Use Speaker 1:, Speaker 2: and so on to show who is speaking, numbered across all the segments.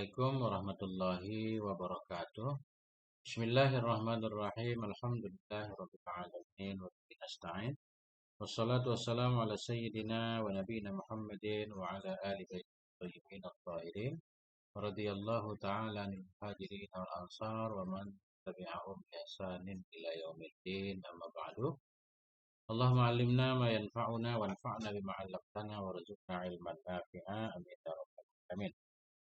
Speaker 1: Assalamualaikum warahmatullahi wabarakatuh. Bismillahirrahmanirrahim. Alhamdulillahirabbil alamin wa bihi nasta'in. Wassalatu wassalamu ala sayyidina wa nabiyyina Muhammadin wa ala ali baitihi thayyibin at-thahirin. Radhiyallahu ta'ala anil muhajirin wal ansar wa man tabi'ahum bi ihsanin ila yaumiddin. Amma ba'du. Allahumma 'allimna ma yanfa'una wanfa'na bima 'allamtana warzuqna ilman nafi'a. Amin ya rabbal alamin.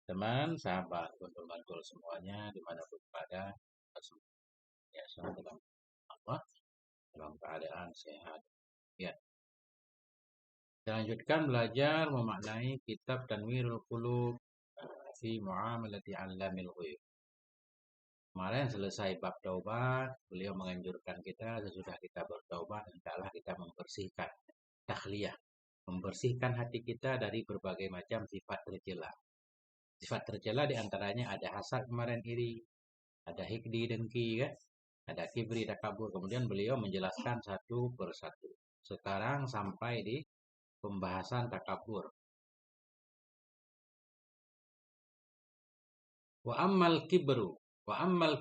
Speaker 1: Teman, sahabat, bantul semuanya dimanapun berada, ya selalu dalam Allah, dalam keadaan sehat. Ya, kita lanjutkan belajar memaknai kitab Tanwirul Qulub fi Muamalati 'Allamil Ghuyub. Kemarin selesai bab taubat, beliau menganjurkan kita sesudah kita bertaubat, hendaklah kita membersihkan takhliyah, membersihkan hati kita dari berbagai macam sifat tercela. Sifat tercela diantaranya ada hasad, kemarin iri, ada hikdi, dengki, kan? Ada kibri, takabur. Kemudian beliau menjelaskan satu persatu. Sekarang sampai di pembahasan takabur. Wa ammal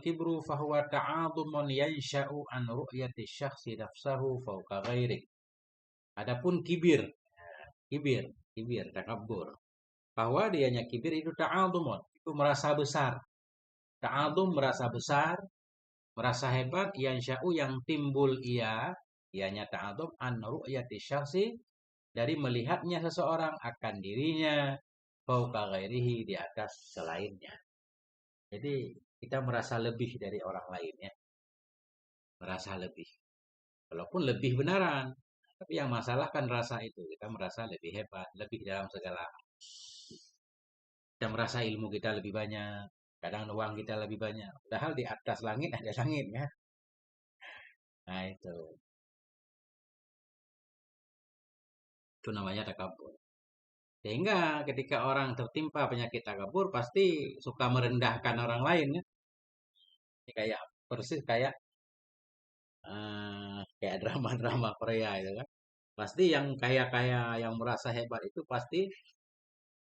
Speaker 1: kibru fahuwa ta'adhumun yansha'u an ru'yati syakhsi nafsahu fawqa ghairi. Adapun kibir, takabur. Bahwa dianya kibir itu ta'adhumun, itu merasa besar. Ta'adhum merasa besar, merasa hebat, yansha'u yang timbul ianya ta'adhum an ru'yati syakhsi dari melihatnya seseorang akan dirinya fauqa ghairihi di atas selainnya. Jadi kita merasa lebih dari orang lain ya. Merasa lebih. Walaupun lebih benaran, tapi yang masalah kan rasa itu. Kita merasa lebih hebat, lebih dalam segala hal. Kita merasa ilmu kita lebih banyak, kadang uang kita lebih banyak. Padahal di atas langit ada langit ya. Nah itu. Itu namanya takabur. Sehingga ketika orang tertimpa penyakit takabur pasti suka merendahkan orang lain ya. Ini kayak persis kayak drama-drama Korea itu kan. Pasti yang kaya-kaya yang merasa hebat itu pasti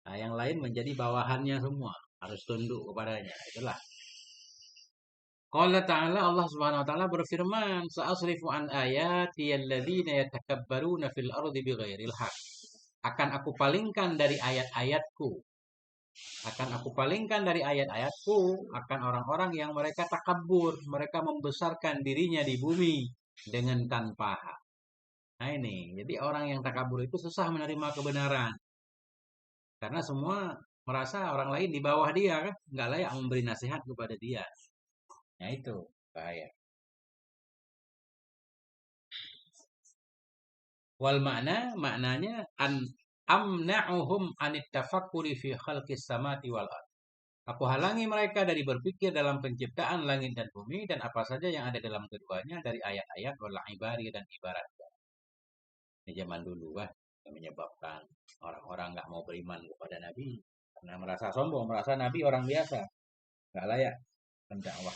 Speaker 1: yang lain menjadi bawahannya semua, harus tunduk kepadanya. Itulah. Qala ta'ala, Allah Subhanahu wa taala berfirman, "Sa'asrifu an ayati alladziina yatakabbaruna fil ardi bighairil haqq." Akan aku palingkan dari ayat-ayatku. Akan orang-orang yang mereka takabur, mereka membesarkan dirinya di bumi dengan tanpa hak. Nah ini, jadi orang yang takabur itu susah menerima kebenaran. Karena semua merasa orang lain di bawah dia kan, nggak layak memberi nasihat kepada dia. Nah itu bahaya. Wal maknanya amna'uhum anit tafakkuri fi khalqis samati wal ard. Aku halangi mereka dari berpikir dalam penciptaan langit dan bumi dan apa saja yang ada dalam keduanya dari ayat-ayat wal ibari dan ibarat. Di zaman dulu yang menyebabkan orang-orang nggak mau beriman kepada Nabi karena merasa sombong, merasa Nabi orang biasa, nggak layak mendakwah.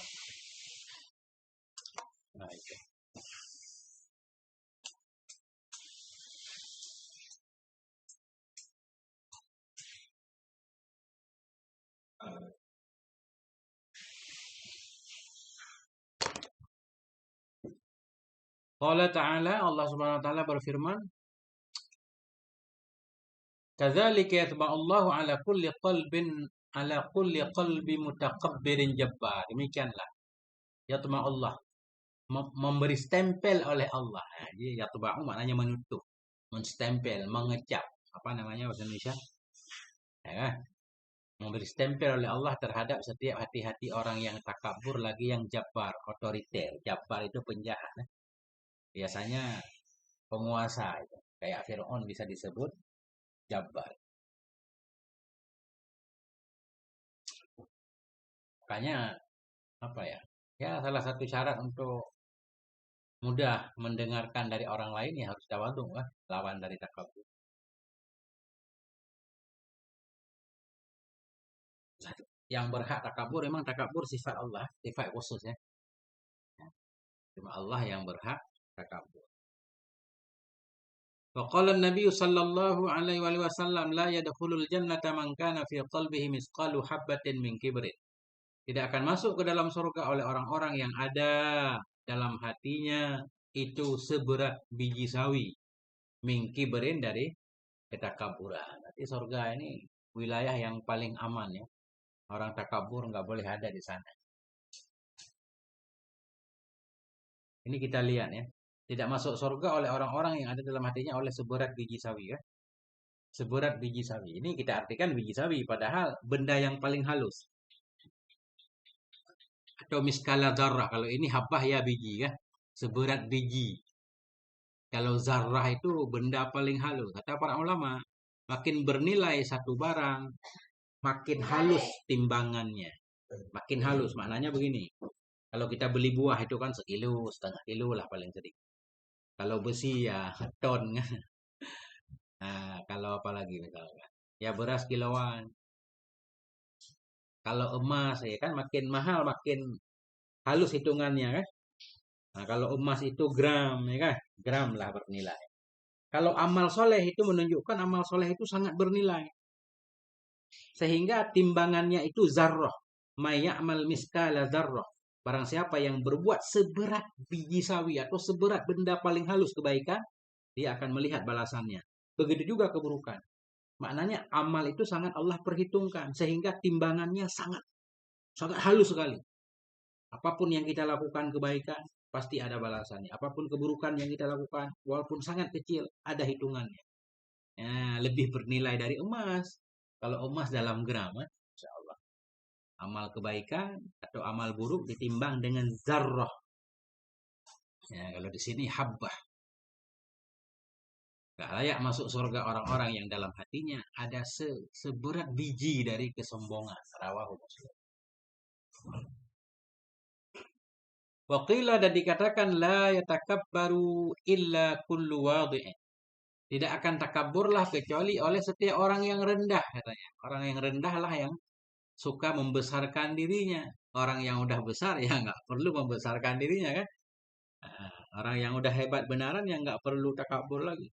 Speaker 1: Nah itu. Qala ta'ala, Allah Subhanahu wa taala berfirman, "Kadzalika yatba'ullahu ala kulli qalbi mutakabbirin jabbar." Demikianlah. Yatba'ullah, memberi stempel oleh Allah. Nah, jadi yatba'u maknanya menutup, menstempel, mengecap. Apa namanya bahasa Indonesia? Ya kan? Memberi stempel oleh Allah terhadap setiap hati-hati orang yang takabur lagi yang jabbar, otoriter. Jabbar itu penjahat. Biasanya penguasa itu. Kayak Fir'aun bisa disebut jabbar. Makanya apa ya? Ya salah satu syarat untuk mudah mendengarkan dari orang lain ya harus tawadhu lah, lawan dari takabur. Yang berhak takabur memang takabur sifat Allah, sifat khusus ya. Cuma Allah yang berhak takabur. Wa qala an-nabiy sallallahu alaihi wasallam la yadkhulul jannata man kana fi qalbihi misqalu habatin min kibrin. Tidak akan masuk ke dalam surga oleh orang-orang yang ada dalam hatinya itu seberat biji sawi min kibrin dari ketakaburan. Nanti surga ini wilayah yang paling aman ya. Orang takabur nggak boleh ada di sana. Ini kita lihat ya. Tidak masuk surga oleh orang-orang yang ada dalam hatinya oleh seberat biji sawi ya. Seberat biji sawi. Ini kita artikan biji sawi padahal benda yang paling halus. Atau miskala zarrah. Kalau ini habbah ya biji ya. Seberat biji. Kalau zarrah itu benda paling halus. Kata para ulama, makin bernilai satu barang, makin halus timbangannya. Makin halus, maknanya begini. Kalau kita beli buah itu kan sekilo, setengah kilo lah paling sedikit. Kalau besi ya ton. Nah, kalau apa lagi misalnya? Ya beras kiloan. Kalau emas ya kan makin mahal, makin halus hitungannya kan. Nah, kalau emas itu gram ya kan, gram lah bernilai. Kalau amal soleh itu menunjukkan amal soleh itu sangat bernilai. Sehingga timbangannya itu zarroh. Mayya'mal miskala zarroh. Barang siapa yang berbuat seberat biji sawi atau seberat benda paling halus kebaikan, dia akan melihat balasannya. Begitu juga keburukan. Maknanya amal itu sangat Allah perhitungkan. Sehingga timbangannya sangat halus sekali. Apapun yang kita lakukan kebaikan, pasti ada balasannya. Apapun keburukan yang kita lakukan, walaupun sangat kecil, ada hitungannya. Ya, lebih bernilai dari emas. Kalau emas dalam gram, insya Allah. Amal kebaikan atau amal buruk ditimbang dengan zarrah. Ya, kalau di sini habbah. Gak layak masuk surga orang-orang yang dalam hatinya ada seberat biji dari kesombongan. Rawahu Muslim. Waqila dan dikatakan la yatakabbaru illa kullu wadi'in. Tidak akan takaburlah kecuali oleh setiap orang yang rendah katanya. Orang yang rendah lah yang suka membesarkan dirinya. Orang yang udah besar ya nggak perlu membesarkan dirinya kan. Orang yang udah hebat benaran yang nggak perlu takabur lagi.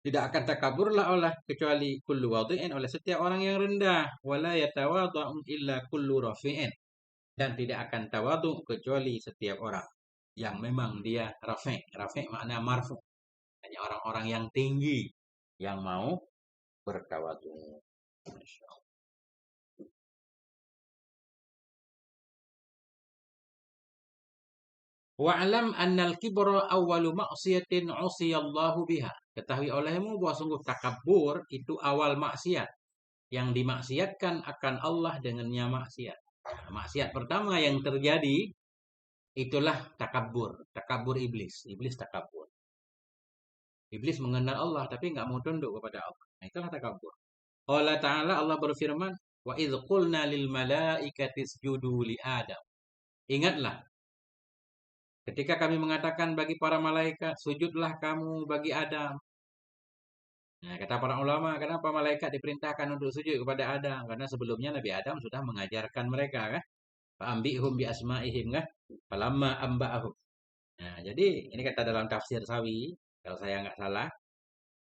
Speaker 1: Tidak akan takaburlah oleh kecuali kullu wadi'in oleh setiap orang yang rendah. Wala yatawadhu illa kullu rafi'in. Dan tidak akan tawadu kecuali setiap orang yang memang dia rafi'. Rafi' makna marfu'. Hanya orang-orang yang tinggi yang mau bertawadu. Wa'lam annal kibra awwalu ma'siyatin 'usiyallahu biha. Ketahui olehmu bahwa sungguh takabur itu awal maksiat yang dimaksiatkan akan Allah dengannya maksiat. Maksiat pertama yang terjadi itulah takabur, takabur iblis. Iblis takabur. Iblis mengenal Allah tapi nggak mau tunduk kepada Allah. Nah, itulah takabur. Allah Ta'ala Allah berfirman, wa idh qulna lil malaikati isjudu li Adam. Ingatlah ketika kami mengatakan bagi para malaikat, sujudlah kamu bagi Adam. Nah, kata para ulama, kenapa malaikat diperintahkan untuk sujud kepada Adam? Karena sebelumnya Nabi Adam sudah mengajarkan mereka kan. Fa'ambihum bi asma'ihim kan. Falamma amba'ahum. Nah, jadi ini kata dalam tafsir Sawi, kalau saya nggak salah.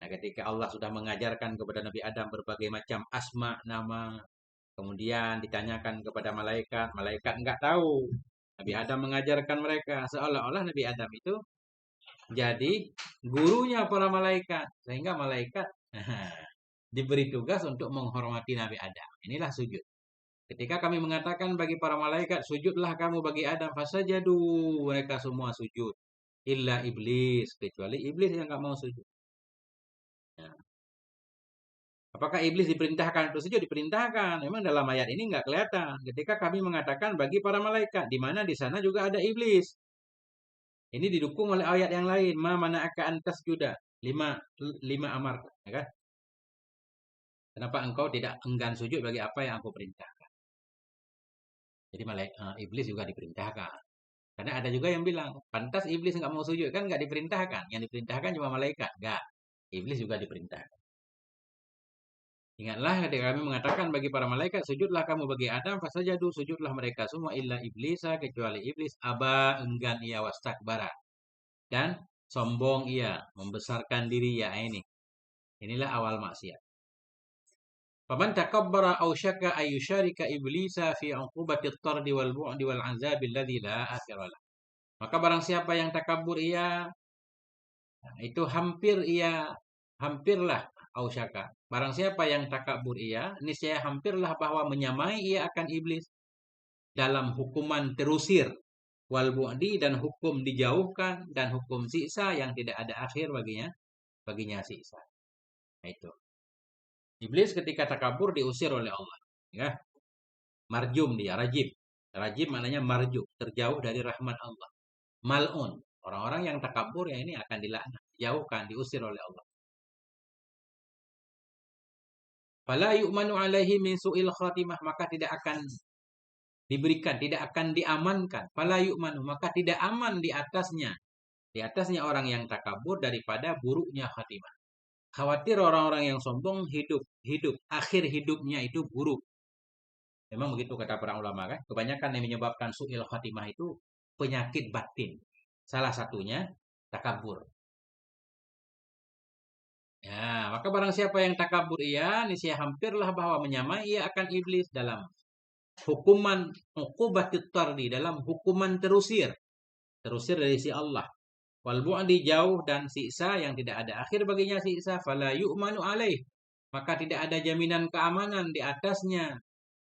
Speaker 1: Nah, ketika Allah sudah mengajarkan kepada Nabi Adam berbagai macam asma, nama, kemudian ditanyakan kepada malaikat, malaikat nggak tahu. Nabi Adam mengajarkan mereka, seolah-olah Nabi Adam itu jadi gurunya para malaikat. Sehingga malaikat diberi tugas untuk menghormati Nabi Adam. Inilah sujud. Ketika kami mengatakan bagi para malaikat, sujudlah kamu bagi Adam, fasajadu, mereka semua sujud. Illa iblis, kecuali iblis yang nggak mau sujud. Ya. Apakah iblis diperintahkan untuk sujud? Diperintahkan. Memang dalam ayat ini nggak kelihatan. Ketika kami mengatakan bagi para malaikat, di mana di sana juga ada iblis. Ini didukung oleh ayat yang lain. Ma mana'aka antas juda. Lima amar. Ya kan? Kenapa engkau tidak enggan sujud bagi apa yang aku perintahkan? Jadi iblis juga diperintahkan. Karena ada juga yang bilang, pantas iblis nggak mau sujud. Kan nggak diperintahkan. Yang diperintahkan cuma malaikat. Nggak. Iblis juga diperintahkan. Ingatlah ketika kami mengatakan bagi para malaikat, sujudlah kamu bagi Adam, fasajadu, sujudlah mereka semua illa iblisa, kecuali iblis, aba, enggan ia wastakbara. Dan sombong iya, membesarkan diri ya ini. Inilah awal maksiat. Faman takabbara aw syaka ay yusharika iblisa fi 'uqubati at-tardi wal bu'di wal 'azabi alladhi la akhira lah. Maka barang siapa yang takabur ia, itu hampirlah ausyaka. Barang siapa yang takabur ia, niscaya hampirlah bahwa menyamai ia akan iblis dalam hukuman terusir, wal bu'di dan hukum dijauhkan, dan hukum siksa yang tidak ada akhir baginya siksa. Nah, itu. Iblis ketika takabur diusir oleh Allah, ya. Marjum dia, rajim. Rajim maknanya marjum, terjauh dari rahmat Allah. Mal'un, orang-orang yang takabur ya ini akan dilaknat, dijauhkan, diusir oleh Allah. Fala yu'manu alaihi min su'il khatimah, maka tidak akan diberikan, tidak akan diamankan. Fala yu'manu, maka tidak aman di atasnya orang yang takabur daripada buruknya khatimah. Khawatir orang-orang yang sombong hidup akhir hidupnya itu buruk. Memang begitu kata para ulama kan. Kebanyakan yang menyebabkan su'il khatimah itu penyakit batin. Salah satunya takabur. Ya, maka barang siapa yang takabur ia, niscaya hampirlah bahwa menyamai ia akan iblis dalam hukuman uqubatit tardi, dalam hukuman terusir dari si Allah. Wal bu'di jauh dan siksa yang tidak ada akhir baginya siksa, fala yu'manu alaih. Maka tidak ada jaminan keamanan di atasnya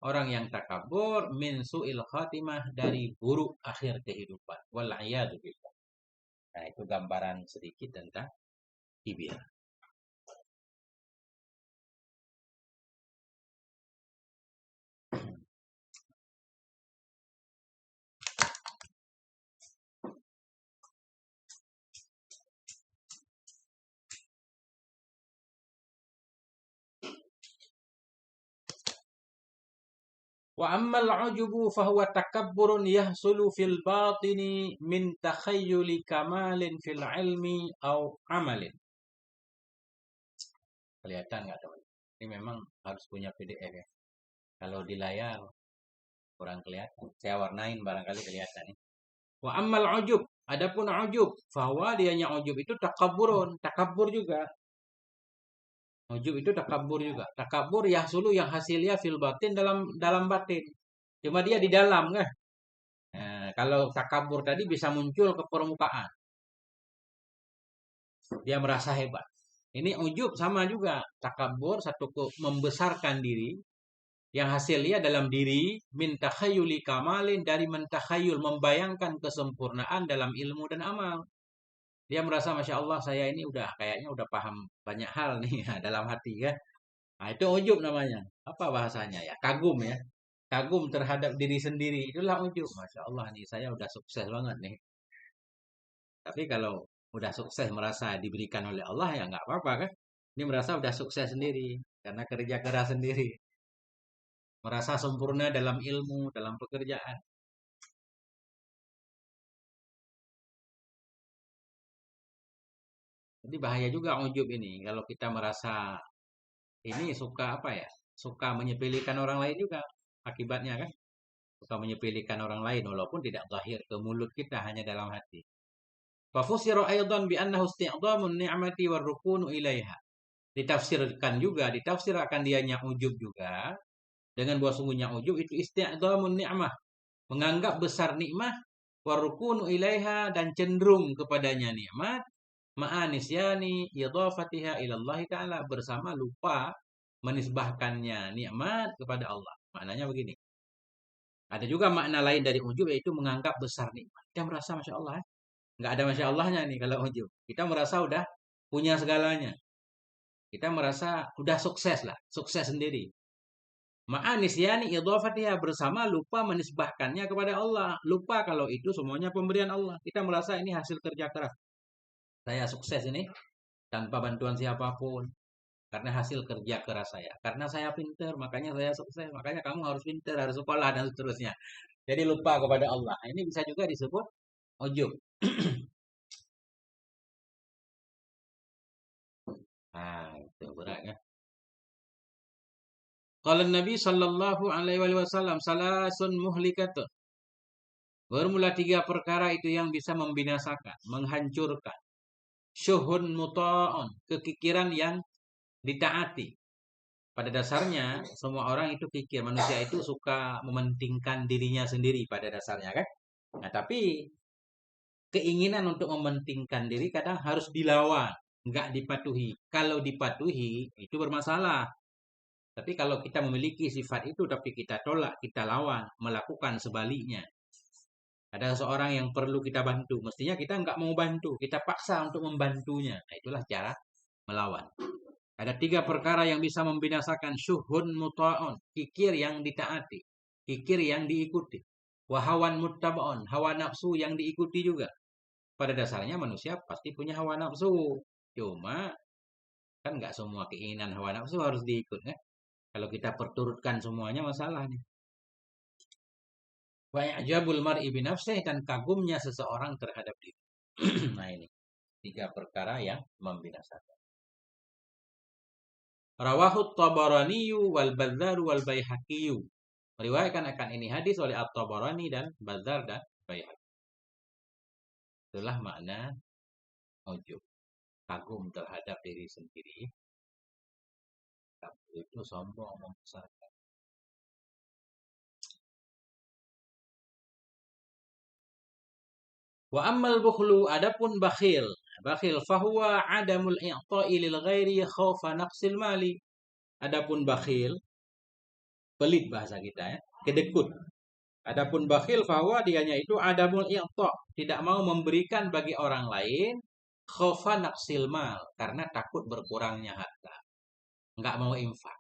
Speaker 1: orang yang takabur min su'il khatimah, dari buruk akhir kehidupan. Wal a'yadu billah. Nah, itu gambaran sedikit tentang kibir. Wa ammal ujubu fahuwa takabburun yahsulu fil batini min takhayyuli kamalin fil ilmi au amalin. Kelihatan nggak teman? Ini memang harus punya PDF ya. Kalau di layar kurang kelihatan. Saya warnain barangkali kelihatan ya. Wa ammal ujub, adapun ujub, fahuwa dianya ujub itu takabburun, takabur juga. Ujub itu takabur juga. Takabur yahsulu yang hasilnya fil batin, dalam batin. Cuma dia di dalam kan. Nah, kalau takabur tadi bisa muncul ke permukaan. Dia merasa hebat. Ini ujub sama juga. Takabur satu membesarkan diri. Yang hasilnya dalam diri min takhayuli kamalin, dari mentakhayul, membayangkan kesempurnaan dalam ilmu dan amal. Dia merasa Masya Allah saya ini kayaknya udah paham banyak hal nih dalam hati kan. Nah, itu ujub namanya. Apa bahasanya ya? Kagum ya. Kagum terhadap diri sendiri. Itulah ujub. Masya Allah nih saya udah sukses banget nih. Tapi kalau udah sukses merasa diberikan oleh Allah ya nggak apa-apa kan. Ini merasa udah sukses sendiri. Karena kerja keras sendiri. Merasa sempurna dalam ilmu, dalam pekerjaan. Jadi bahaya juga ujub ini. Kalau kita merasa ini suka apa ya? Suka menyepelekan orang lain juga akibatnya kan. Suka menyepelekan orang lain walaupun tidak zahir ke mulut kita, hanya dalam hati. Fa fusira aidan bi annahu isti'dhamun ni'mati war rukunu ilaiha. Ditafsir akan dianya ujub juga dengan bahwa sungguhnya ujub itu isti'dhamun ni'mah, menganggap besar nikmat, war rukunu ilaiha, dan cenderung kepadanya nikmat, ma'anisyani idhafatiha ila Allah taala, bersama lupa menisbahkannya nikmat kepada Allah. Maknanya begini. Ada juga makna lain dari ujub, yaitu menganggap besar nikmat. Kita merasa Masya Allah. Nggak ada Masya Allahnya nih kalau ujub. Kita merasa udah punya segalanya. Kita merasa udah sukses lah. Sukses sendiri. Ma'anisyani idhafatiha, bersama lupa menisbahkannya kepada Allah. Lupa kalau itu semuanya pemberian Allah. Kita merasa ini hasil kerja keras. Saya sukses ini tanpa bantuan siapapun. Karena hasil kerja keras saya. Karena saya pintar, makanya saya sukses. Makanya kamu harus pintar, harus sekolah, dan seterusnya. Jadi lupa kepada Allah. Ini bisa juga disebut ujub. Nah, itu berat ya. Kalau Nabi Sallallahu Alaihi Wasallam salasun muhlikatun. Bermula 3 perkara itu yang bisa membinasakan, menghancurkan. syuhun muta'on, kekikiran yang ditaati. Pada dasarnya semua orang itu kikir, manusia itu suka mementingkan dirinya sendiri pada dasarnya kan. Nah, tapi keinginan untuk mementingkan diri kadang harus dilawan, nggak dipatuhi. Kalau dipatuhi itu bermasalah. Tapi kalau kita memiliki sifat itu tapi kita tolak, kita lawan, melakukan sebaliknya. Ada seorang yang perlu kita bantu, mestinya kita nggak mau bantu, kita paksa untuk membantunya. Nah, itulah cara melawan. Ada 3 perkara yang bisa membinasakan syuhun muta'on, kikir yang ditaati, kikir yang diikuti. Wahawan muttaba'on, hawa nafsu yang diikuti juga. Pada dasarnya manusia pasti punya hawa nafsu. Cuma kan nggak semua keinginan hawa nafsu harus diikut kan. Kalau kita perturutkan semuanya masalahnya. Wa i'jabul mar'i binafsih, dan kagumnya seseorang terhadap diri. Nah ini 3 perkara yang membinasakan. Rawahu Tabarani wal Bazzar wal Baihaqi. Meriwayatkan akan ini hadis oleh At-Tabarani dan Bazzar dan Baihaqi. Itulah makna ujub, kagum terhadap diri sendiri. Itu sombong, membesarkan. Wa ammal bukhlu, adapun bakhil. Bakhil fahuwa adamul i'ta'i lil ghairi khaufa naqsil mali. Adapun bakhil, pelit bahasa kita ya, kedekut. Adapun bakhil fahuwa, dianya itu adamul i'ta', tidak mau memberikan bagi orang lain, khaufa naqsil mal, karena takut berkurangnya harta. Enggak mau infak.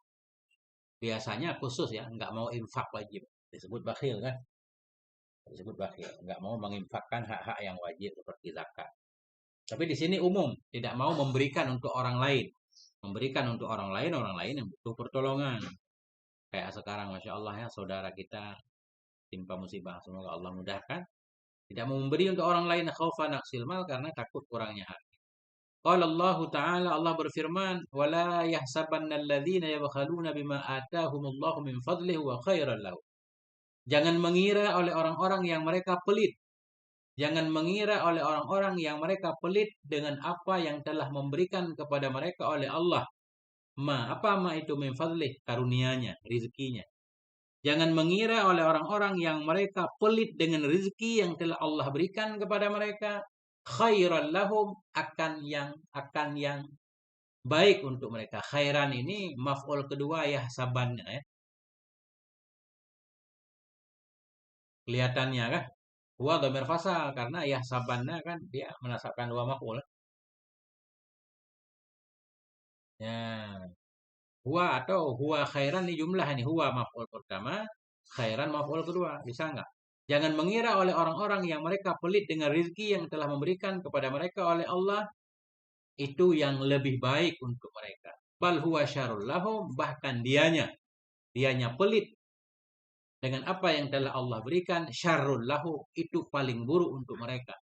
Speaker 1: Biasanya khusus ya, enggak mau infak wajib. Disebut bakhil kan? Disebut bakhil, enggak mau menginfakkan hak-hak yang wajib seperti zakat. Tapi di sini umum, tidak mau memberikan untuk orang lain. Memberikan untuk orang lain yang butuh pertolongan. Kayak sekarang, Masya Allah ya, saudara kita timpa musibah. Semoga Allah mudahkan. Tidak mau memberi untuk orang lain, khaufa naqsil mal, karena takut kurangnya hak. Qala Allah Ta'ala, Allah berfirman, وَلَا يَحْسَبَنَّ الَّذِينَ يَبْخَلُونَ بِمَا آتَاهُمُ اللَّهُ مِنْ فَضْلِهِ وَخَيْرًا لَهُ. Jangan mengira oleh orang-orang yang mereka pelit. Jangan mengira oleh orang-orang yang mereka pelit dengan apa yang telah memberikan kepada mereka oleh Allah. Apa itu min fadlih, karunia-Nya, rezekinya. Jangan mengira oleh orang-orang yang mereka pelit dengan rezeki yang telah Allah berikan kepada mereka, khairan lahum, akan yang baik untuk mereka. Khairan ini maf'ul kedua ya, sabannya ya. Kelihatannya kan? Huwa dhamir fasal, karena ya sabannya kan dia menasabkan dua maf'ul. Ya. Huwa atau huwa khairan ini jumlah ini. Huwa maf'ul pertama, khairan maf'ul kedua. Bisa enggak? Jangan mengira oleh orang-orang yang mereka pelit dengan rezeki yang telah memberikan kepada mereka oleh Allah, itu yang lebih baik untuk mereka. Bal huwa syarrul lahum, bahkan dianya pelit dengan apa yang telah Allah berikan, syarrul lahu, itu paling buruk untuk mereka.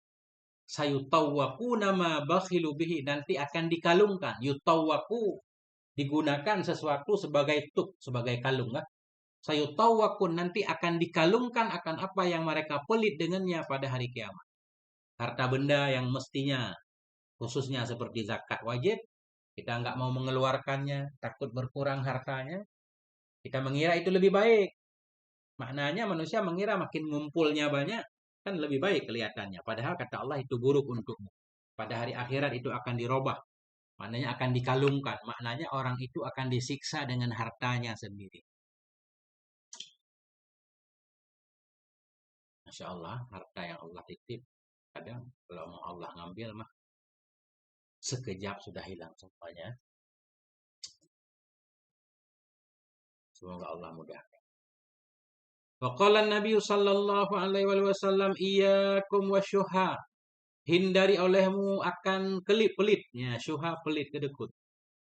Speaker 1: Sayutawwaquna ma bakhilu bihi, nanti akan dikalungkan. Yutawwaqu, digunakan sesuatu sebagai tuk, sebagai kalung kan. Sayutawwaqun, nanti akan dikalungkan akan apa yang mereka pelit dengannya pada hari kiamat. Harta benda yang mestinya, khususnya seperti zakat wajib, kita nggak mau mengeluarkannya, takut berkurang hartanya. Kita mengira itu lebih baik. Maknanya manusia mengira makin ngumpulnya banyak, kan lebih baik kelihatannya. Padahal kata Allah itu buruk untukmu. Pada hari akhirat itu akan dirubah. Maknanya akan dikalungkan. Maknanya orang itu akan disiksa dengan hartanya sendiri. Masya Allah, harta yang Allah titip. Kadang kalau mau Allah ngambil mah, sekejap sudah hilang semuanya. Semoga Allah mudahkan. Waqala Nabi sallallahu alaihi wasallam, iyyakum wasyuha. Hindari olehmu akan kelip pelitnya, syuha pelit kedekut.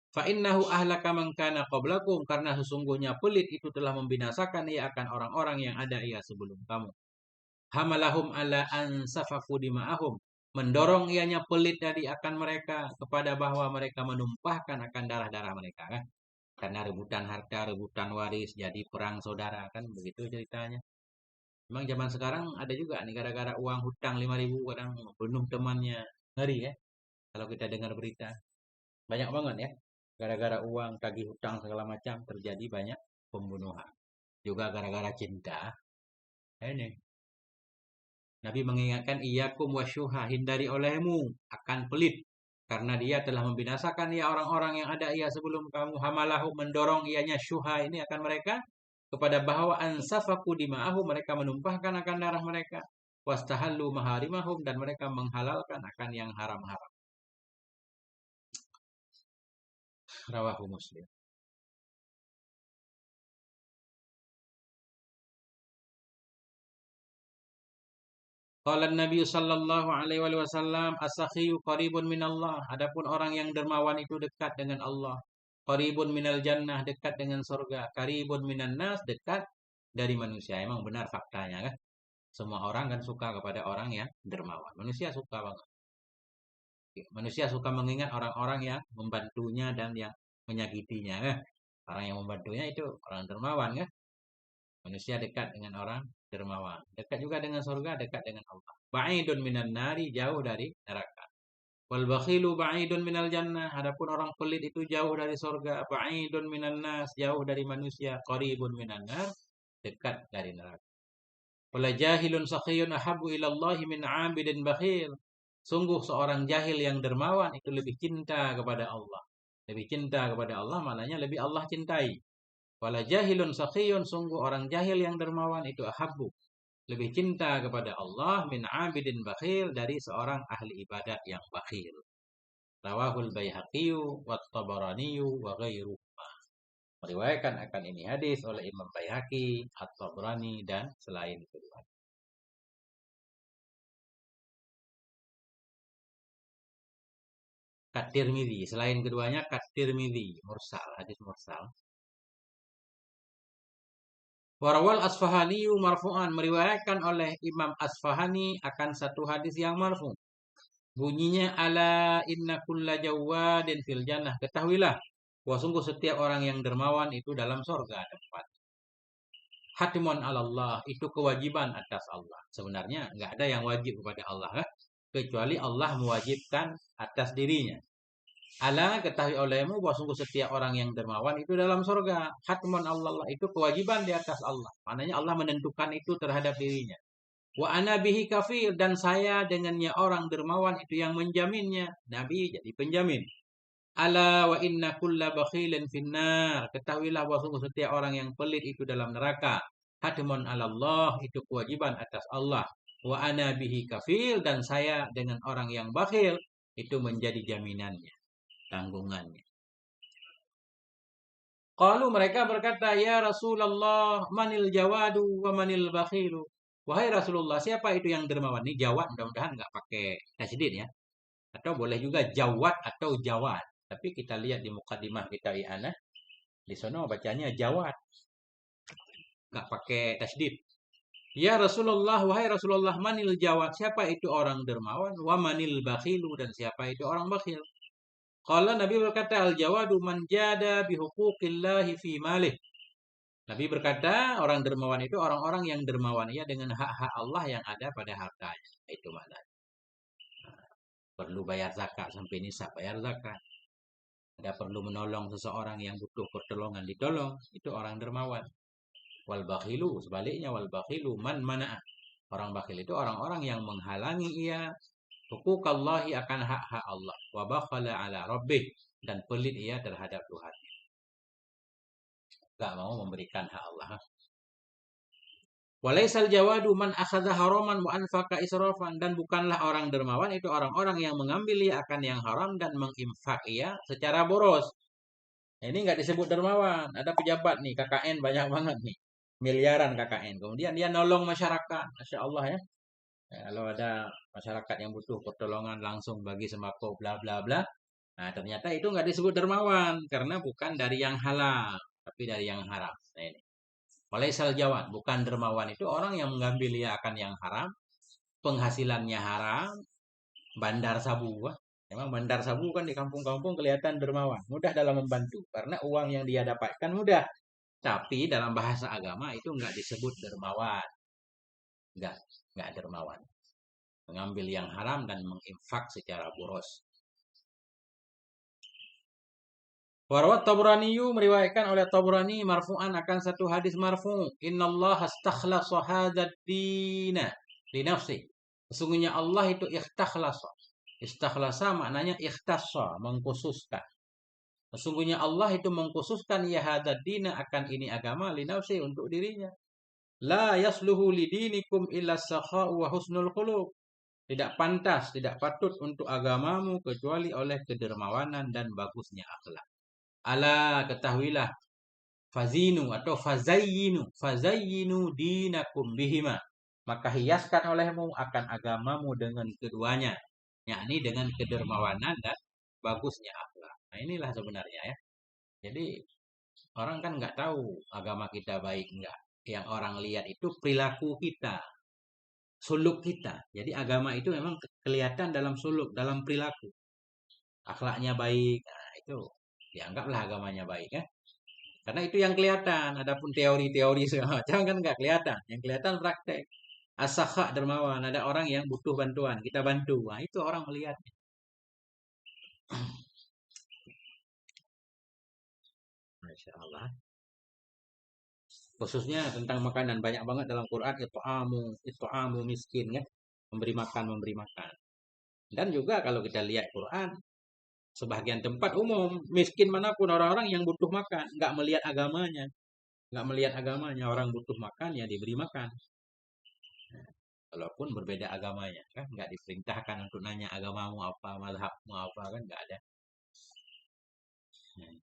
Speaker 1: Fa innahu ahlaka man kana qablakum, karena sesungguhnya pelit itu telah membinasakan ia akan orang-orang yang ada ia sebelum kamu. Hamalahum ala ansafaku dima'ahum, mendorong ianya pelit tadi akan mereka kepada bahwa mereka menumpahkan akan darah-darah mereka kan. Karena rebutan harta, rebutan waris, jadi perang saudara kan, begitu ceritanya. Memang zaman sekarang ada juga nih, gara-gara uang hutang 5.000 kadang bunuh temannya. Ngeri ya. Kalau kita dengar berita, banyak banget ya. Gara-gara uang, tagih hutang segala macam terjadi banyak pembunuhan. Juga gara-gara cinta. Ini Nabi mengingatkan iyakum wasyuha, hindari olehmu akan pelit karena dia telah membinasakan ya orang-orang yang ada ia sebelum kamu. Hamalahu, mendorong ianya syuha ini akan mereka kepada bahwa ansafaku dima'ahu, mereka menumpahkan akan darah mereka, wastahallu maharimahum, dan mereka menghalalkan akan yang haram-haram. Rawahu Muslim. Qala Nabi sallallahu alaihi wasallam, as-sakhiyu qaribun minallah. Adapun orang yang dermawan itu dekat dengan Allah. Qaribun minal jannah, dekat dengan surga. Qaribun minan nas, dekat dari manusia. Emang benar faktanya kan? Semua orang kan suka kepada orang yang dermawan. Manusia suka banget. Manusia suka mengingat orang-orang yang membantunya dan yang menyakitinya kan? Orang yang membantunya itu orang dermawan kan? Manusia dekat dengan orang dermawan. Dekat juga dengan surga, dekat dengan Allah. Ba'idun minan nari, jauh dari neraka. Wal bakhilu ba'idun minal jannah. Adapun orang pelit itu jauh dari surga. Ba'idun minan nas, jauh dari manusia. Qaribun minan nar, dekat dari neraka. Wala jahilun sakhiyun ahabu ilallahi min 'abidin bakhil. Sungguh seorang jahil yang dermawan itu lebih cinta kepada Allah. Lebih cinta kepada Allah, maknanya lebih Allah cintai. Wala jahilun sakhiyun, sungguh orang jahil yang dermawan itu ahabbu, lebih cinta kepada Allah min abidin bakhil, dari seorang ahli ibadat yang bakhil. Rawahul Baihaqi wa Tabarani wa ghairuhuma. Meriwayatkan akan ini hadis oleh Imam Baihaqi, At-Tabarani, dan selain kedua. Kat-Tirmidzi, selain keduanya Kat-Tirmidzi, mursal, hadis mursal. Warawal Asfahani marfu'an, meriwayatkan oleh Imam Asfahani akan satu hadis yang marfu'. Bunyinya, ala inna kulla jawadin fil jannah. Ketahuilah bahwa sungguh setiap orang yang dermawan itu dalam surga tempat. Hatimun Allah, itu kewajiban atas Allah. Sebenarnya nggak ada yang wajib kepada Allah kan? Kecuali Allah mewajibkan atas dirinya. Ala, ketahui olehmu bahwa sungguh setiap orang yang dermawan itu dalam surga. Hatmun Allah, itu kewajiban di atas Allah. Maknanya Allah menentukan itu terhadap dirinya. Wa ana bihi kafir, dan saya dengannya orang dermawan itu yang menjaminnya. Nabi jadi penjamin. Ala wa inna kulla bakhilin finnar. Ketahuilah bahwa sungguh setiap orang yang pelit itu dalam neraka. Hatmun Allah, itu kewajiban atas Allah. Wa ana bihi kafir, dan saya dengan orang yang bakhil itu menjadi jaminannya, tanggungannya. Qalu, mereka berkata, ya Rasulullah, manil jawadu wa manil bakhilu. Wahai Rasulullah, siapa itu yang dermawan? Ini jawad, mudah-mudahan nggak pakai tasydid ya. Atau boleh juga jawad atau jawad. Tapi kita lihat di mukadimah kita i'anah, di sana bacanya jawad, nggak pakai tasydid. Ya Rasulullah, wahai Rasulullah, manil jawad, siapa itu orang dermawan? Wa manil bakhilu, dan siapa itu orang bakhil? Qala, Nabi berkata, al-jawadu man jada bihuquqillahi fi malih. Nabi berkata, orang dermawan itu orang-orang yang dermawan ya dengan hak-hak Allah yang ada pada hartanya. Itu maknanya. Perlu bayar zakat sampai nisab bayar zakat. Ada perlu menolong seseorang yang butuh pertolongan, ditolong. Itu orang dermawan. Wal bakhilu, sebaliknya, wal bakhilu man mana'a. Orang bakhil itu orang-orang yang menghalangi ia huquqallahi, akan hak-hak Allah. Wa bakhala ala rabbih, dan pelit ia terhadap Tuhan. Gak mau memberikan hak Allah. Walaisal jawadu man akhadha haraman wa anfaqa israfan, dan bukanlah orang dermawan itu orang-orang yang mengambil ia akan yang haram dan menginfak ia secara boros. Ini nggak disebut dermawan. Ada pejabat nih, KKN banyak banget nih, miliaran KKN. Kemudian dia nolong masyarakat, Masya Allah ya. Kalau ada masyarakat yang butuh pertolongan langsung bagi sembako bla bla bla. Nah, ternyata itu nggak disebut dermawan karena bukan dari yang halal, tapi dari yang haram. Nah, ini. Walaisal jawad, bukan dermawan itu orang yang mengambil ia akan yang haram, penghasilannya haram, bandar sabu. Memang bandar sabu kan di kampung-kampung kelihatan dermawan, mudah dalam membantu karena uang yang dia dapatkan mudah. Tapi dalam bahasa agama itu nggak disebut dermawan, nggak dermawan. Mengambil yang haram dan menginfak secara boros. Warawat Tabrani meriwayatkan oleh Tabrani marfu'an akan satu hadis marfu. Innallaha astakhlasa hadzal dina li nafsi. Sesungguhnya Allah itu ikhtakhlasa. Istakhlasa maknanya ikhtassa, mengkhususkan. Sesungguhnya Allah itu mengkhususkan ya hadzal dina akan ini agama li nafsi untuk dirinya. La yasluhu lidinikum illa sakha'u wa husnul khuluq. Tidak pantas, tidak patut untuk agamamu kecuali oleh kedermawanan dan bagusnya akhlak. Ala ketahuilah fazinu atau fazayyinu dinakum bihima. Maka hiaskan olehmu akan agamamu dengan keduanya, yakni dengan kedermawanan dan bagusnya akhlak. Nah, inilah sebenarnya ya. Jadi orang kan nggak tahu agama kita baik enggak. Yang orang lihat itu perilaku kita, suluk kita. Jadi agama itu memang kelihatan dalam suluk, dalam perilaku. Akhlaknya baik, nah itu dianggaplah agamanya baik ya. Karena itu yang kelihatan. Adapun teori-teori segala macam kan nggak kelihatan. Yang kelihatan praktek. Asakha dermawan. Ada orang yang butuh bantuan, kita bantu. Nah, itu orang melihat. Masya Allah. Khususnya tentang makanan banyak banget dalam Quran itu amu miskin ya, memberi makan. Dan juga kalau kita lihat Quran, sebagian tempat umum miskin manapun orang-orang yang butuh makan, nggak melihat agamanya orang butuh makan ya diberi makan. Walaupun berbeda agamanya kan nggak diperintahkan untuk nanya agamamu apa, mazhabmu apa kan nggak ada. Hmm.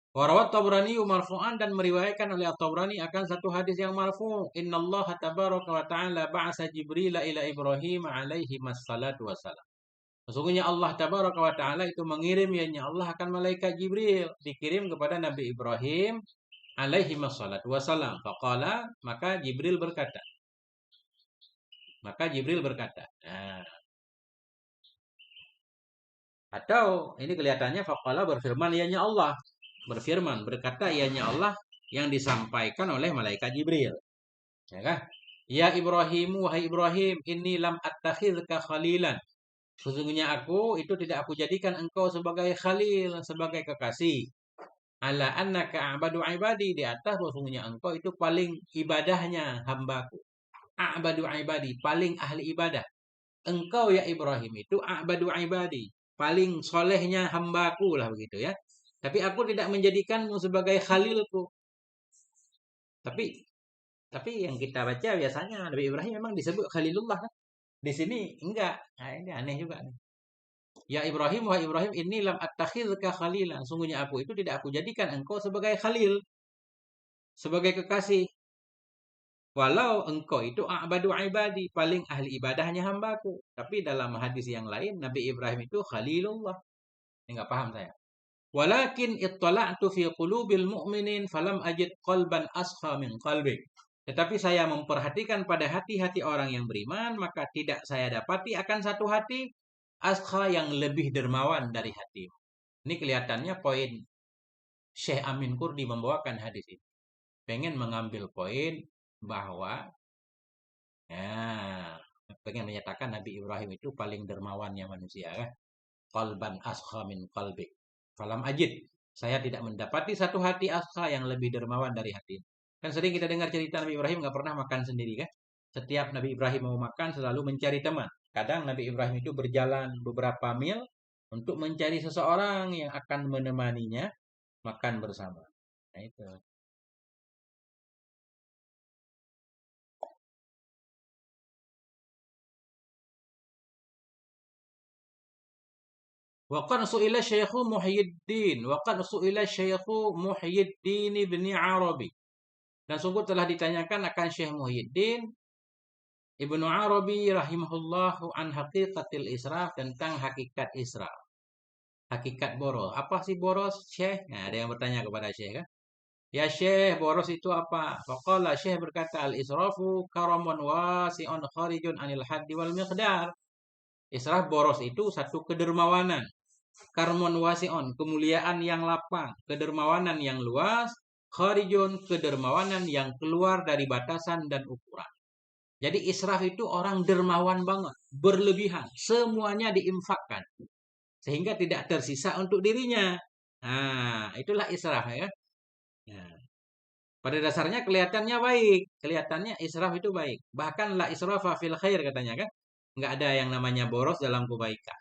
Speaker 1: Warawat Tabrani marfu'an dan meriwayatkan oleh At-Tabrani akan satu hadis yang marfu. Innallaha tabaraka wa ta'ala ba'asa Jibril ila Ibrahim alaihi wassalatu wassalam. Sesungguhnya Allah tabaraka wa ta'ala itu mengirim ya Allah akan malaikat Jibril dikirim kepada Nabi Ibrahim alaihi wassalatu wassalam. Faqala maka Jibril berkata. Nah, atau ini kelihatannya faqala berfirman ianya Allah. Berfirman, berkata ianya Allah yang disampaikan oleh malaikat Jibril. Ya kan? Ya Ibrahim, wahai Ibrahim, inni lam attakhidka khalilan. Sesungguhnya aku tidak aku jadikan engkau sebagai khalil, sebagai kekasih. Ala annaka a'badu ibadi, di atas sesungguhnya engkau itu paling ibadahnya hambaku. A'badu ibadi, paling ahli ibadah. Engkau ya Ibrahim itu a'badu ibadi, paling solehnya hambaku lah begitu ya. Tapi aku tidak menjadikanmu sebagai khalilku. Tapi yang kita baca biasanya Nabi Ibrahim memang disebut Khalilullah kan? Di sini enggak. Nah, ini aneh juga nih. Ya Ibrahim, wahai Ibrahim, ini lam attakhidka khalilan. Sungguhnya aku itu tidak aku jadikan engkau sebagai khalil, sebagai kekasih. Walau engkau itu a'badu ibadi, paling ahli ibadahnya hambaku. Tapi dalam hadis yang lain, Nabi Ibrahim itu Khalilullah. Enggak paham saya. Walakin ittala'tu fi qulubil mu'minin falam ajid qalban askha min qalbi. Tetapi saya memperhatikan pada hati-hati orang yang beriman, maka tidak saya dapati akan satu hati askha yang lebih dermawan dari hati. Ini kelihatannya poin Syekh Amin Kurdi membawakan hadis ini. Pengen mengambil poin bahwa pengen menyatakan Nabi Ibrahim itu paling dermawannya manusia kan. Qalban askha min qalbi. Falam ajid. Saya tidak mendapati satu hati askha yang lebih dermawan dari hati. Kan sering kita dengar cerita Nabi Ibrahim nggak pernah makan sendiri kan. Setiap Nabi Ibrahim mau makan selalu mencari teman. Kadang Nabi Ibrahim itu berjalan beberapa mil untuk mencari seseorang yang akan menemaninya makan bersama. Nah itu. Wa qad su'ila Syekhu Muhyiddin wa qad su'ila Syekhu Muhyiddin bin Arabi. Dan sungguh telah ditanyakan akan Syekh Muhyiddin Ibnu Arabi rahimahullahu an haqiqatil israf, tentang hakikat israf. Hakikat boros. Apa sih boros, Syekh? Nah, ada yang bertanya kepada Syekh kan? Ya Syekh, boros itu apa? Faqala Syekh berkata al-israfu karamun wasi'un kharijun anil haddi wal miqdar. Israf boros itu satu kedermawanan. Karmun wasi'un, kemuliaan yang lapang, kedermawanan yang luas, kharijun, kedermawanan yang keluar dari batasan dan ukuran. Jadi israf itu orang dermawan banget, berlebihan, semuanya diinfakkan. sehingga tidak tersisa untuk dirinya. Nah, itulah israf ya. Nah, pada dasarnya kelihatannya baik, kelihatannya israf itu baik. Bahkan la israfa fil khair katanya kan. Nggak ada yang namanya boros dalam kebaikan.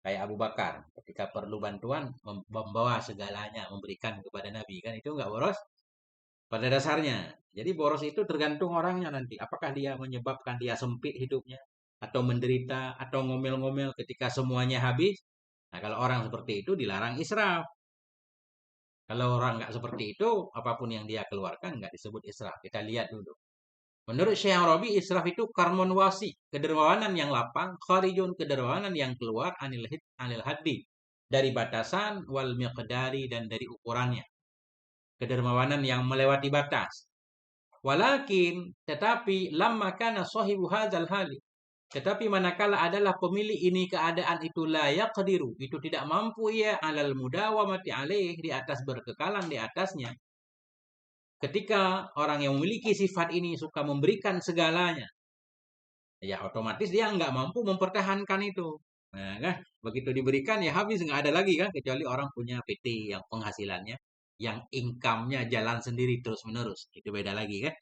Speaker 1: Kayak Abu Bakar ketika perlu bantuan membawa segalanya memberikan kepada Nabi kan itu nggak boros pada dasarnya. Jadi boros itu tergantung orangnya nanti. Apakah dia menyebabkan dia sempit hidupnya atau menderita atau ngomel-ngomel ketika semuanya habis. Nah, kalau orang seperti itu dilarang israf. Kalau orang nggak seperti itu, apapun yang dia keluarkan nggak disebut israf. Kita lihat dulu. Menurut Syekh Rabi, israf itu karmun wasi, kedermawanan yang lapang, kharijun, kedermawanan yang keluar, anil haddi, dari batasan, wal miqdari, dan dari ukurannya. Kedermawanan yang melewati batas. Walakin, tetapi, lamma kana sahibu hadzal hali. Tetapi manakala adalah pemilik ini keadaan itu layak kediru, itu tidak mampu ia alal mudawamati alaih, di atas berkekalan di atasnya. Ketika orang yang memiliki sifat ini suka memberikan segalanya, ya otomatis dia nggak mampu mempertahankan itu. Nah, kan? Begitu diberikan ya habis nggak ada lagi kan, kecuali orang punya PT yang penghasilannya, yang income-nya jalan sendiri terus menerus, itu beda lagi kan.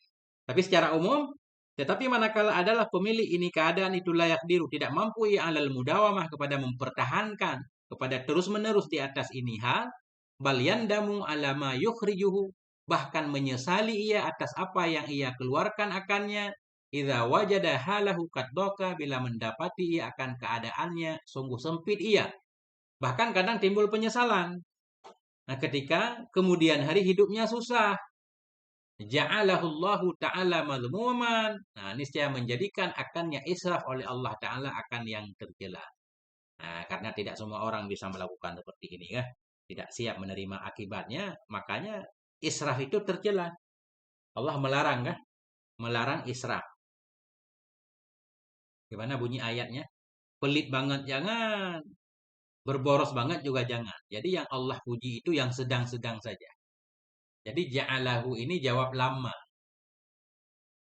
Speaker 1: Tapi secara umum, tetapi manakala adalah pemilik ini keadaan itu layak diru, tidak mampu ia alal mudawamah kepada mempertahankan, kepada terus menerus di atas ini hal, bal yandamu alama yukhrijuhu, bahkan menyesali ia atas apa yang ia keluarkan akannya, idza wajada halahu kaddoka, bila mendapati ia akan keadaannya sungguh sempit ia. Bahkan kadang timbul penyesalan. Nah, ketika kemudian hari hidupnya susah, ja'alahullahu ta'ala madhmuman. Nah, niscaya menjadikan akannya israf oleh Allah Ta'ala akan yang tercela. Nah, karena tidak semua orang bisa melakukan seperti ini ya. Tidak siap menerima akibatnya, makanya israf itu tercela. Allah melarang kan? Melarang israf. Gimana bunyi ayatnya? Pelit banget jangan, berboros banget juga jangan. Jadi yang Allah puji itu yang sedang-sedang saja. Jadi ja'alahu ini jawab lama.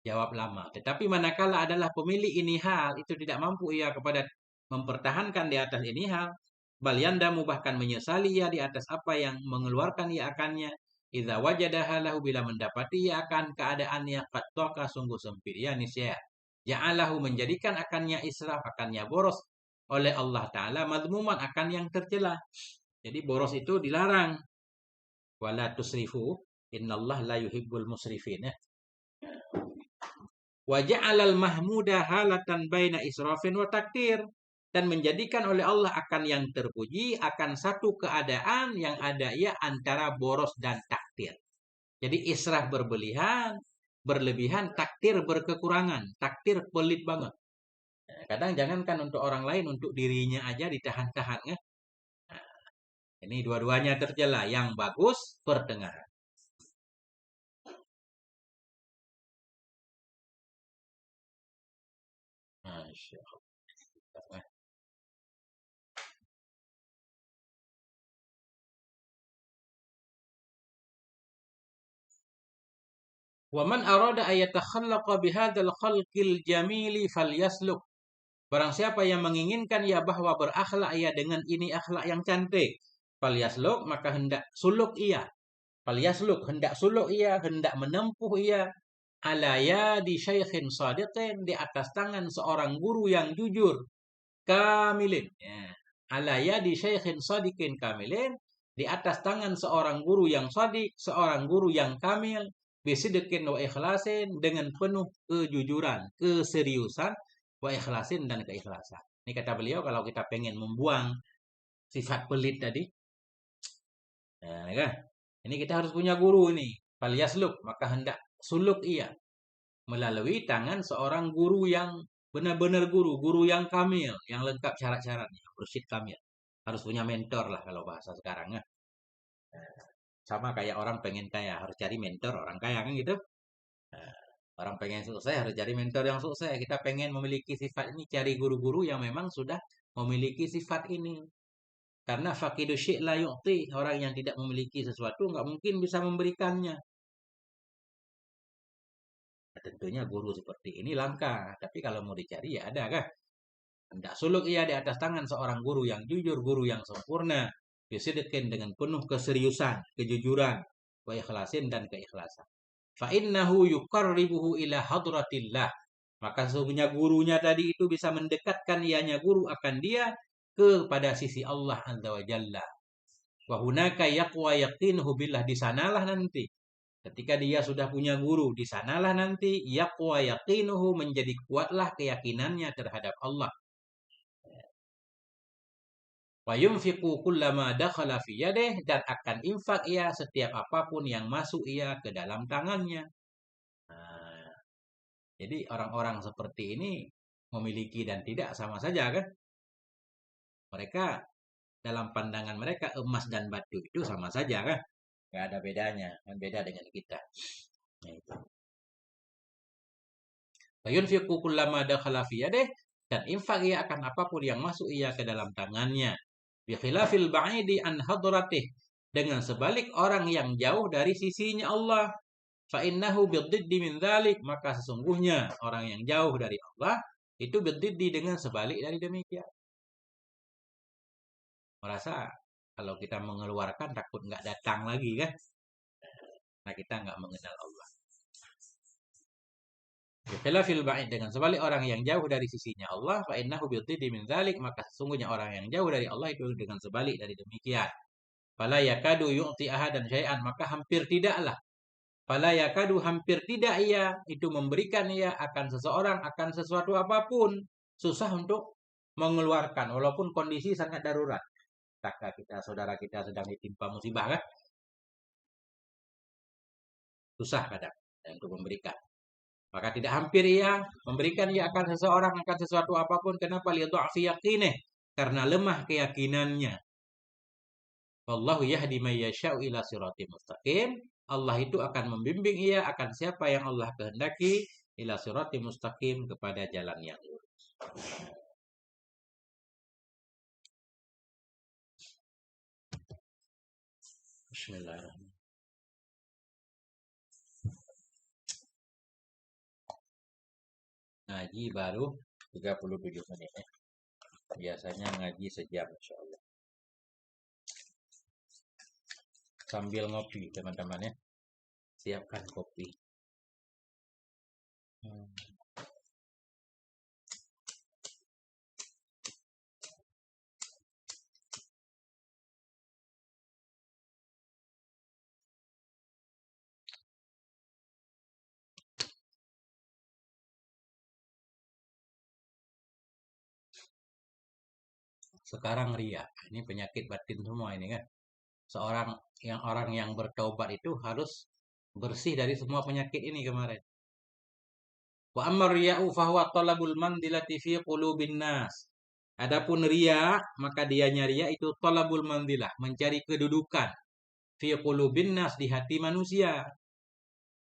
Speaker 1: Jawab lama. Tetapi manakala adalah pemilik ini hal, itu tidak mampu ia kepada mempertahankan di atas ini hal. Bal yandamu, bahkan menyesali ia di atas apa yang mengeluarkan ia akannya. Idza wajadaha lahu, bila mendapati ia akan keadaannya qad taqa, sungguh sempit. Ya nisya. Ja'alahu, menjadikan akannya israf, akannya boros oleh Allah Ta'ala, madmuman, akan yang tercela. Jadi boros itu dilarang. Wala tusrifu, innallah la yuhibbul musrifin. Ya. Wa ja'alal mahmuda halatan baina israfin wa takdir, dan menjadikan oleh Allah akan yang terpuji akan satu keadaan yang ada ya antara boros dan takdir. Jadi israf berlebihan, takdir berkekurangan, takdir pelit banget. Kadang jangankan untuk orang lain, untuk dirinya aja ditahan-tahan ya. Nah, ini dua-duanya tercela, yang bagus pertengahan. Masya Allah. Wa man arada ayatakhallaqa bihadzal khalqil jamili falyasluk. Barang siapa yang menginginkan ia bahwa berakhlak ia dengan ini akhlak yang cantik, falyasluk, maka hendak suluk ia. Falyasluk, hendak suluk ia, hendak menempuh ia, ala yadi syaikhin sadiqin, di atas tangan seorang guru yang jujur, kamilin. Ya. Ala yadi syaikhin sadiqin kamilin, di atas tangan seorang guru yang sadik, seorang guru yang kamil, bisidekin wa ikhlasin, dengan penuh kejujuran, keseriusan, wa ikhlasin, dan keikhlasan. Ini kata beliau, kalau kita pengen membuang sifat pelit tadi, nah, kan? Ini kita harus punya guru ini. Falyasluk, maka hendak suluk ia melalui tangan seorang guru yang benar-benar guru, guru yang kamil, yang lengkap syarat-syaratnya, mursyid kamil. Harus punya mentor lah kalau bahasa sekarang ya. Sama kayak orang pengen kaya, harus cari mentor orang kaya kan gitu. Nah, orang pengen sukses harus cari mentor yang sukses. Kita pengen memiliki sifat ini, cari guru-guru yang memang sudah memiliki sifat ini. Karena faqidu syai' la yu'ti, orang yang tidak memiliki sesuatu nggak mungkin bisa memberikannya. Nah, tentunya guru seperti ini langka, tapi kalau mau dicari ya ada kan. Hendak suluk ia di atas tangan seorang guru yang jujur, guru yang sempurna, bisidqin dengan penuh keseriusan, kejujuran, wa ikhlasin dan keikhlasan. Fa innahu yuqarribuhu ila hadratillah. Maka sesungguhnya gurunya tadi itu bisa mendekatkan ianya guru akan dia kepada sisi Allah Azza wa Jalla. Wa hunaka yaqwa yaqinuhu billah, di sanalah nanti ketika dia sudah punya guru, di sanalah nanti yaqwa yaqinuhu, menjadi kuatlah keyakinannya terhadap Allah. Wa yunfiqu kullama dakhala fi yadih, dan akan infak ia setiap apapun yang masuk ia ke dalam tangannya. Nah, jadi orang-orang seperti ini memiliki dan tidak sama saja kan? Mereka dalam pandangan mereka emas dan batu itu sama saja kan? Gak ada bedanya, kan beda dengan kita. Nah, itu. Wa yunfiqu kullama dakhala fi yadih, dan infak ia akan apapun yang masuk ia ke dalam tangannya. Bi khilafil ba'idi an hadratih, dengan sebalik orang yang jauh dari sisinya Allah. Fa innahu biddiddi min dzalik, maka sesungguhnya orang yang jauh dari Allah itu biddiddi, dengan sebalik dari demikian. Merasa kalau kita mengeluarkan takut nggak datang lagi kan? Nah, kita nggak mengenal Allah. Khilafil ba'id, dengan sebalik orang yang jauh dari sisinya Allah, fa innahu biddiddi min dzalik, maka sesungguhnya orang yang jauh dari Allah itu dengan sebalik dari demikian. Fala yakadu yu'ti ahadan syai'an, maka hampir tidaklah. Fala yakadu, hampir tidak ia itu memberikan ia akan seseorang akan sesuatu apapun. Susah untuk mengeluarkan walaupun kondisi sangat darurat. Kakak kita, saudara kita sedang ditimpa musibah kan? Susah kadang untuk memberikan. Maka tidak hampir ia memberikan ia akan seseorang akan sesuatu apapun. Kenapa? Lidha'fi yaqinih, karena lemah keyakinannya. Wallahu yahdi may yasha'u ila siratim mustaqim. Allah itu akan membimbing ia akan siapa yang Allah kehendaki ila siratim mustaqim, kepada jalan yang lurus. Bismillahirrahmanirrahim. Ngaji baru 37 menit ya. Biasanya ngaji sejam insyaallah. Sambil ngopi teman-teman ya. Siapkan kopi. Sekarang ria, ini penyakit batin semua ini kan. Orang yang bertaubat itu harus bersih dari semua penyakit ini kemarin. Wa amma riya'u fahuwa talabul mandilati fi qulubin nas. Adapun riya, maka dianya riya itu talabul mandilah, mencari kedudukan fi qulubin nas, di hati manusia.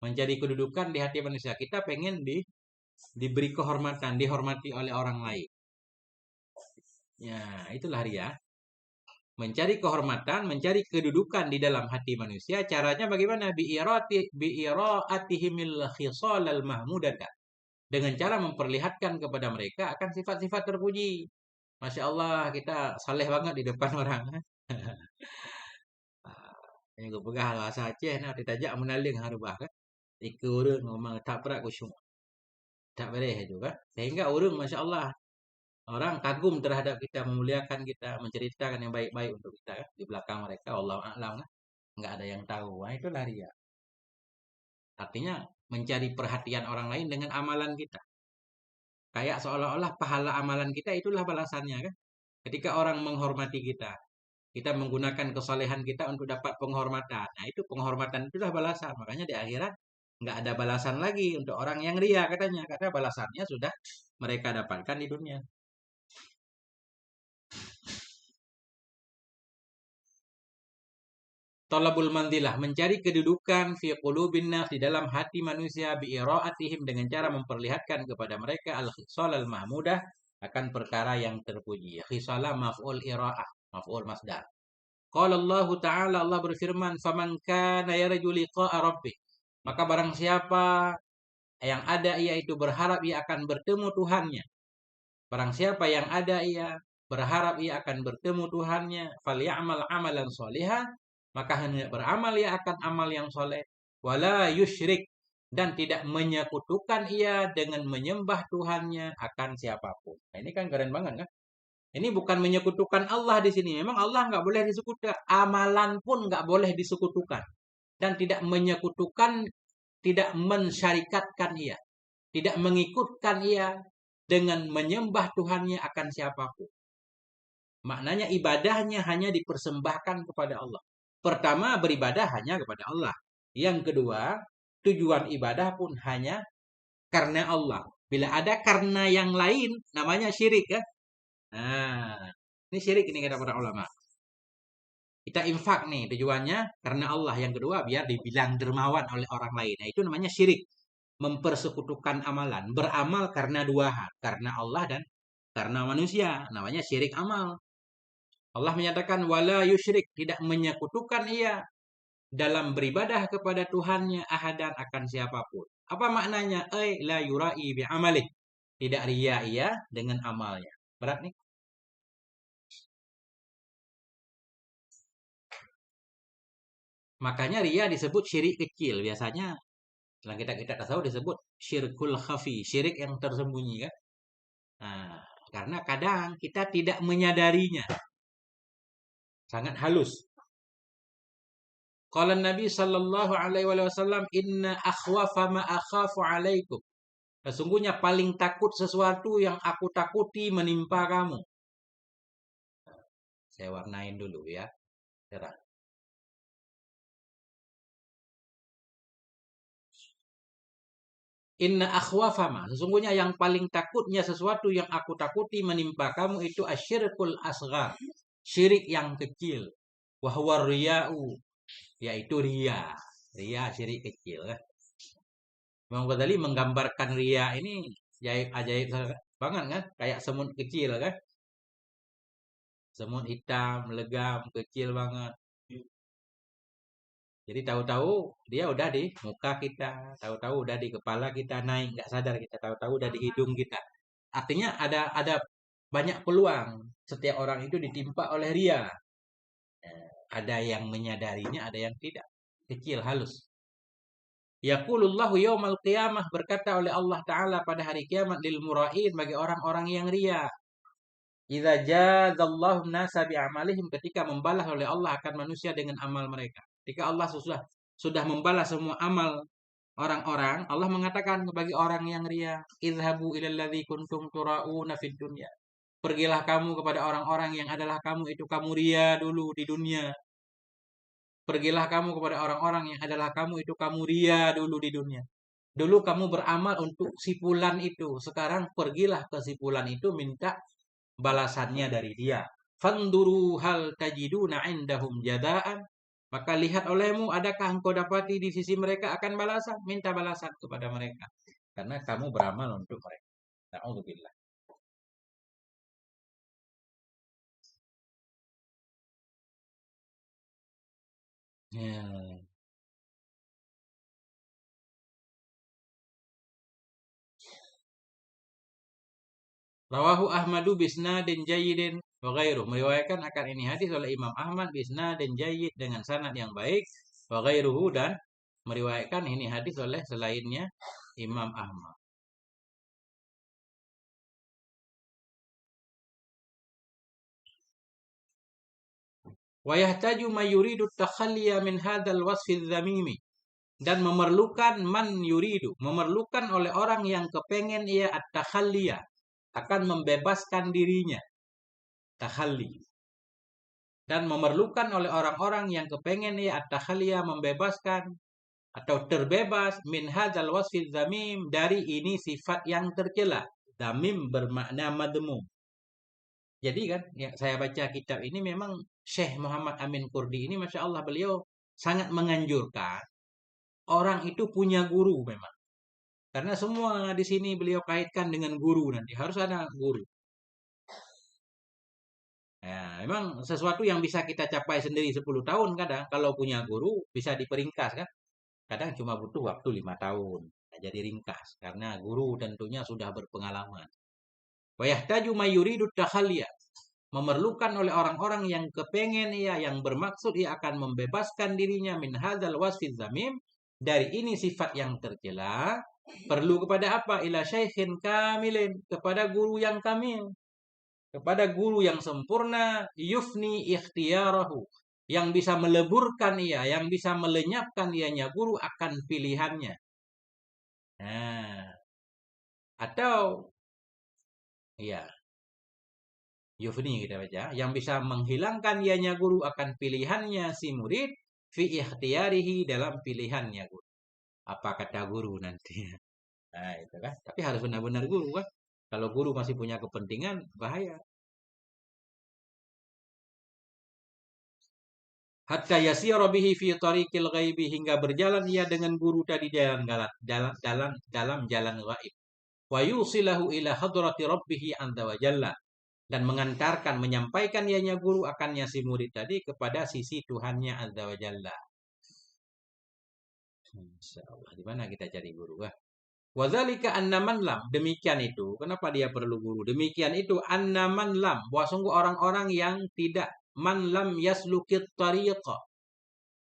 Speaker 1: Mencari kedudukan di hati manusia. Kita pengen diberi kehormatan, dihormati oleh orang lain. Ya, itulah riya. Mencari kehormatan, mencari kedudukan di dalam hati manusia. Caranya bagaimana? Bi'ira'atihimil khisalal mahmudata. Dengan cara memperlihatkan kepada mereka akan sifat-sifat terpuji. Masya Allah, kita saleh banget di depan orang. Ini gue pegang bahasa Aceh, nah ditajak menaling harubah kan. Ika urun ngomong tak berat kusyuk. Tak boleh juga. Sehingga urun, Masya Allah, orang kagum terhadap kita, memuliakan kita, menceritakan yang baik-baik untuk kita kan? Di belakang mereka, Allah a'lam kan? Nggak ada yang tahu. Nah, itulah riya. Artinya mencari perhatian orang lain dengan amalan kita. Kayak seolah-olah pahala amalan kita itulah balasannya kan. Ketika orang menghormati kita, kita menggunakan kesalehan kita untuk dapat penghormatan. Nah, itu penghormatan itulah balasan. Makanya di akhirat nggak ada balasan lagi untuk orang yang ria katanya. Karena balasannya sudah mereka dapatkan di dunia. Talabul mandilah, mencari kedudukan fi qulubin nas, di dalam hati manusia, bi'ira'atihim, dengan cara memperlihatkan kepada mereka al-khisal al-mahmudah, akan perkara yang terpuji. Khisala maf'ul ira'ah, maf'ul masdar. Qala Allah Ta'ala, Allah berfirman, "Faman kana yarju liqa'a rabbih." Maka barang siapa yang ada ia itu berharap ia akan bertemu Tuhannya. Barang siapa yang ada ia berharap ia akan bertemu Tuhannya, falyamal amalan sholihan, maka hendak beramal ia akan amal yang soleh, wala yusyrik, dan tidak menyekutukan ia dengan menyembah Tuhannya akan siapapun. Nah, ini kan keren banget kan? Ini bukan menyekutukan Allah di sini. Memang Allah nggak boleh disekutukan. Amalan pun nggak boleh disekutukan. Dan tidak menyekutukan, tidak mensyarikatkan ia. Tidak mengikutkan ia dengan menyembah Tuhannya akan siapapun. Maknanya ibadahnya hanya dipersembahkan kepada Allah. Pertama, beribadah hanya kepada Allah. Yang kedua, tujuan ibadah pun hanya karena Allah. Bila ada karena yang lain, namanya syirik ya. Nah, ini syirik ini kata para ulama. Kita infak nih tujuannya karena Allah. Yang kedua biar dibilang dermawan oleh orang lain. Nah, itu namanya syirik. Mempersekutukan amalan. Beramal karena dua hal. Karena Allah dan karena manusia. Namanya syirik amal. Allah menyatakan wala yusyrik. Tidak menyekutukan ia dalam beribadah kepada Tuhannya ahadan akan siapapun. Apa maknanya? La yura'i bi'amalih. Tidak ria ia dengan amalnya. Berat nih. Makanya ria disebut syirik kecil. Biasanya setelah kita tahu disebut syirkul khafi, syirik yang tersembunyi kan. Nah, karena kadang kita tidak menyadarinya. Sangat halus. Qala Nabi sallallahu alaihi wasallam, "Inna akhwafa ma akhafu alaikum." Sesungguhnya paling takut sesuatu yang aku takuti menimpa kamu. Saya warnain dulu ya. Cerah. Inna akhwafama. Sesungguhnya yang paling takutnya sesuatu yang aku takuti menimpa kamu itu asyirkul asghar. Syirik yang kecil. Wahwa riya'u. Yaitu ria. Ria syirik kecil. Imam Ghazali menggambarkan ria ini ajaib banget kan. Kayak semut kecil kan. Semut hitam, legam, kecil banget. Jadi tahu-tahu dia udah di muka kita, tahu-tahu udah di kepala kita naik, nggak sadar kita, tahu-tahu udah di hidung kita. Artinya ada banyak peluang setiap orang itu ditimpa oleh ria. Ada yang menyadarinya, ada yang tidak. Kecil, halus. Yaqulullahu yaumal qiyamah, berkata oleh Allah Ta'ala pada hari kiamat lil mura'in, bagi orang-orang yang ria. Idza jazallahu nasa bi'amalihim, ketika membalas oleh Allah akan manusia dengan amal mereka. Ketika Allah sudah membalas semua amal orang-orang, Allah mengatakan bagi orang yang ria, idhabu ilal ladzi kuntum tura'una fid dunya. Pergilah kamu kepada orang-orang yang adalah kamu itu kamu ria dulu di dunia. Pergilah kamu kepada orang-orang yang adalah kamu itu kamu ria dulu di dunia. Dulu kamu beramal untuk sipulan itu. Sekarang pergilah ke sipulan itu minta balasannya dari dia. Fanduru hal tajiduna indahum jadaan. Maka lihat olehmu, adakah engkau dapati di sisi mereka akan balasan? Minta balasan kepada mereka. Karena kamu beramal untuk mereka. Na'udzubillah. Ya. Rawahu Ahmadu bisnadin jayyidin wa ghairuh. Meriwayatkan akan ini hadis oleh Imam Ahmad bisnadin jayyid dengan sanad yang baik, wa ghairuhu, dan meriwayatkan ini hadis oleh selainnya Imam Ahmad. Wa yahtaju may yuridu takhalliya min hadzal wasfi dzamimi, dan memerlukan man yuridu, memerlukan oleh orang yang kepengen ia at-takhalliya, akan membebaskan dirinya, takhalli, dan memerlukan oleh orang-orang yang kepengen ia at-takhalliya, membebaskan atau terbebas min hadzal wasfi dzamim, dari ini sifat yang tercela. Dzamim bermakna madmum. Jadi kan ya, saya baca kitab ini memang Syekh Muhammad Amin Kurdi ini Masya Allah beliau sangat menganjurkan orang itu punya guru memang. Karena semua di sini beliau kaitkan dengan guru, nanti harus ada guru. Ya, memang sesuatu yang bisa kita capai sendiri 10 tahun kadang kalau punya guru bisa diperingkas kan. Kadang cuma butuh waktu 5 tahun. Nah, jadi ringkas karena guru tentunya sudah berpengalaman. Wa yahtaju mayuridu takhalliya. Memerlukan oleh orang-orang yang kepengen ia, yang bermaksud ia akan membebaskan dirinya min hadzal wasfiz zamim, dari ini sifat yang tercela. Perlu kepada apa? Ila syaikhin kamilin, kepada guru yang kamil, kepada guru yang sempurna, yufni ikhtiyarahu, yang bisa meleburkan ia, yang bisa melenyapkan ianya guru akan pilihannya. Nah, atau ya, yufni kita baca, yang bisa menghilangkan ianya guru akan pilihannya si murid, fi ikhtiyarihi, dalam pilihannya guru. Apa kata guru nanti? Nah, itu kan. Tapi harus benar-benar guru kan. Kalau guru masih punya kepentingan, bahaya. Hatta yasira bihi fi tariqil ghaibi, hingga berjalan ia dengan guru tadi dalam jalan gaib. Wa yusilahu ila hadrati rabbih azza wa jalla, dan mengantarkan, menyampaikan ianya guru akannya si murid tadi kepada sisi Tuhannya azza wa jalla. Insyaallah, di mana kita cari guru? Wadzalika annaman lam, demikian itu, kenapa dia perlu guru? Demikian itu annaman lam, bahwa sungguh orang-orang yang tidak, man lam yaslukit tariqa.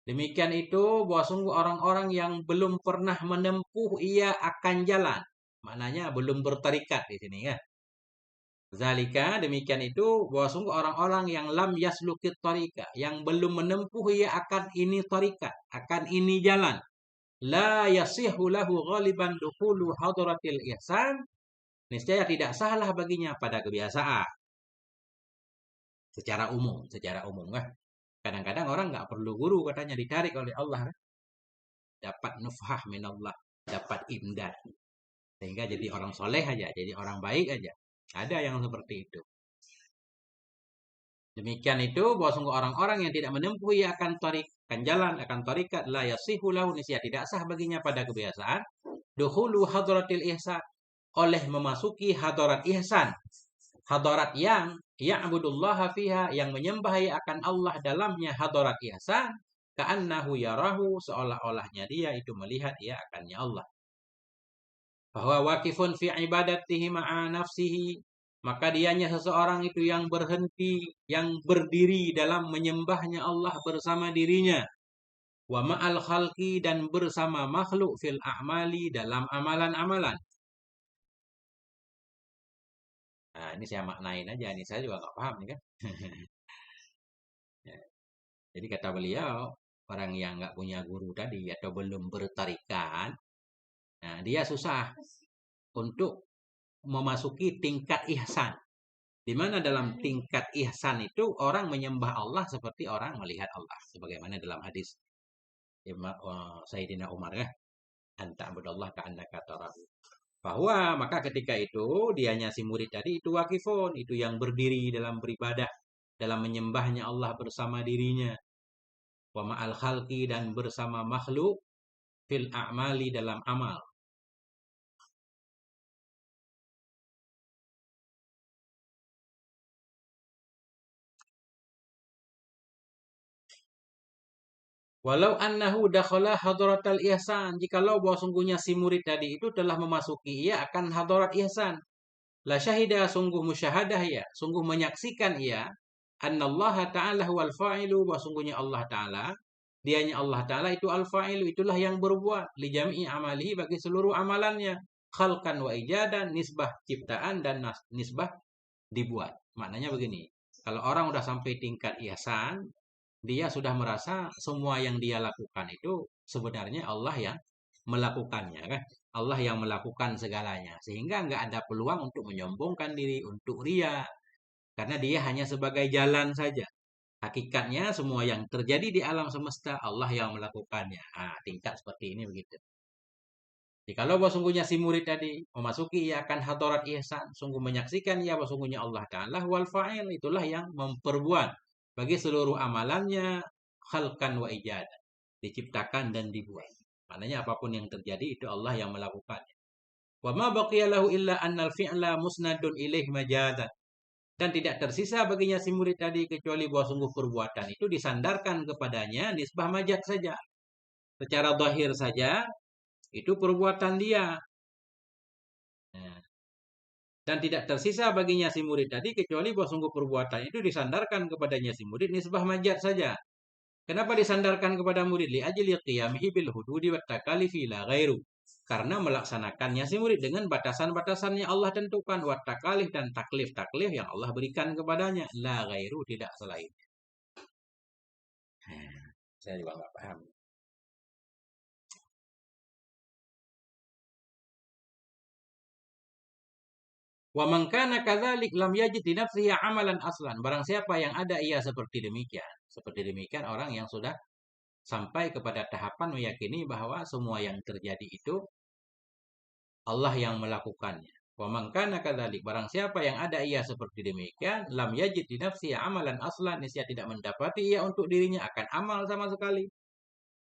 Speaker 1: Demikian itu bahwa sungguh orang-orang yang belum pernah menempuh ia akan jalan. Maknanya belum bertarikat di sini ya. Zalika, demikian itu bahwa sungguh orang-orang yang lam yaslukit tariqa, yang belum menempuh ia akan ini tarikat, akan ini jalan. La yasihu lahu ghaliban dukhulu hadratil ihsan, niscaya tidak salah baginya pada kebiasaan. Secara umum kan. Kadang-kadang orang nggak perlu guru katanya, ditarik oleh Allah kan. Dapat nufhah minallah, dapat imdad. Sehingga jadi orang soleh aja, jadi orang baik aja. Ada yang seperti itu. Demikian itu bahwa sungguh orang-orang yang tidak menempuh ia akan jalan, akan tarikat, la yasihu lahu, niscaya tidak sah baginya pada kebiasaan dukhulu hadratil ihsan, oleh memasuki hadarat ihsan, hadarat yang ya'budullaha fiha, yang menyembah akan Allah dalamnya hadarat ihsan, ka'annahu yarahu, seolah-olahnya dia itu melihat ia akannya Allah. Bahwa waqifun fi ibadatihi ma'a nafsihi, maka dianya seseorang itu yang berhenti, yang berdiri dalam menyembahnya Allah bersama dirinya. Wa ma'al khalqi, dan bersama makhluk, fil a'mali, dalam amalan-amalan. Nah, ini saya maknain aja, ini saya juga nggak paham nih kan. Ya. Jadi kata beliau, orang yang nggak punya guru tadi atau belum bertarikat, nah dia susah untuk memasuki tingkat ihsan. Di mana dalam tingkat ihsan itu orang menyembah Allah seperti orang melihat Allah, sebagaimana dalam hadis Sayyidina Umar ya, anta abudallah ka'annaka tarahu. Bahwa maka ketika itu dianya si murid tadi itu wakifun, itu yang berdiri dalam beribadah, dalam menyembahnya Allah bersama dirinya. Wa ma'al khalqi, dan bersama makhluk, fil a'mali, dalam amal. Walau annahu dakhala hadratal ihsan, jikalau bahwa sungguhnya si murid tadi itu telah memasuki ia akan hadarat ihsan. La syahida, sungguh musyahadah ya, sungguh menyaksikan ia, annallaha ta'ala huwal fa'ilu, bahwa sungguhnya Allah Ta'ala, dianya Allah Ta'ala itu al-fa'ilu, itulah yang berbuat, li jam'i amalihi, bagi seluruh amalannya, khalqan wa ijadan, nisbah ciptaan dan nisbah dibuat. Maknanya begini, kalau orang udah sampai tingkat ihsan, dia sudah merasa semua yang dia lakukan itu sebenarnya Allah yang melakukannya kan. Allah yang melakukan segalanya. Sehingga nggak ada peluang untuk menyombongkan diri, untuk ria. Karena dia hanya sebagai jalan saja. Hakikatnya semua yang terjadi di alam semesta Allah yang melakukannya. Nah, tingkat seperti ini begitu. Jadi kalau bahwa sungguhnya si murid tadi memasuki ia akan hadarat ihsan, sungguh menyaksikan ia bahwa sungguhnya Allah Ta'ala wal fa'il, itulah yang memperbuat bagi seluruh amalannya, khalqan wa ijadan, diciptakan dan dibuat. Maknanya apapun yang terjadi itu Allah yang melakukannya. Wa ma baqiya lahu illa annal fi'la musnadun ilaih majadan, dan tidak tersisa baginya si murid tadi kecuali bahwa sungguh perbuatan itu disandarkan kepadanya nisbah majad saja. Secara zahir saja itu perbuatan dia. Nah, Dan tidak tersisa baginya si murid tadi kecuali bahwa sungguh perbuatan itu disandarkan kepadanya si murid nisbah majaz saja. Kenapa disandarkan kepada murid? Li ajli qiyamihi bil hududi wat takalifi la ghairu. Karena melaksanakannya si murid dengan batasan-batasan yang Allah tentukan, wat takalif dan taklif-taklif yang Allah berikan kepadanya, la ghairu, tidak selain. Saya juga nggak paham. Wa man kana kadzalik lam yajid li nafsihi amalan aslan. Barang siapa yang ada ia seperti demikian. Seperti demikian orang yang sudah sampai kepada tahapan meyakini bahwa semua yang terjadi itu Allah yang melakukannya. Wa man kana kadzalik, barang siapa yang ada ia seperti demikian, lam yajid li nafsihi amalan aslan, niscaya tidak mendapati ia untuk dirinya akan amal sama sekali.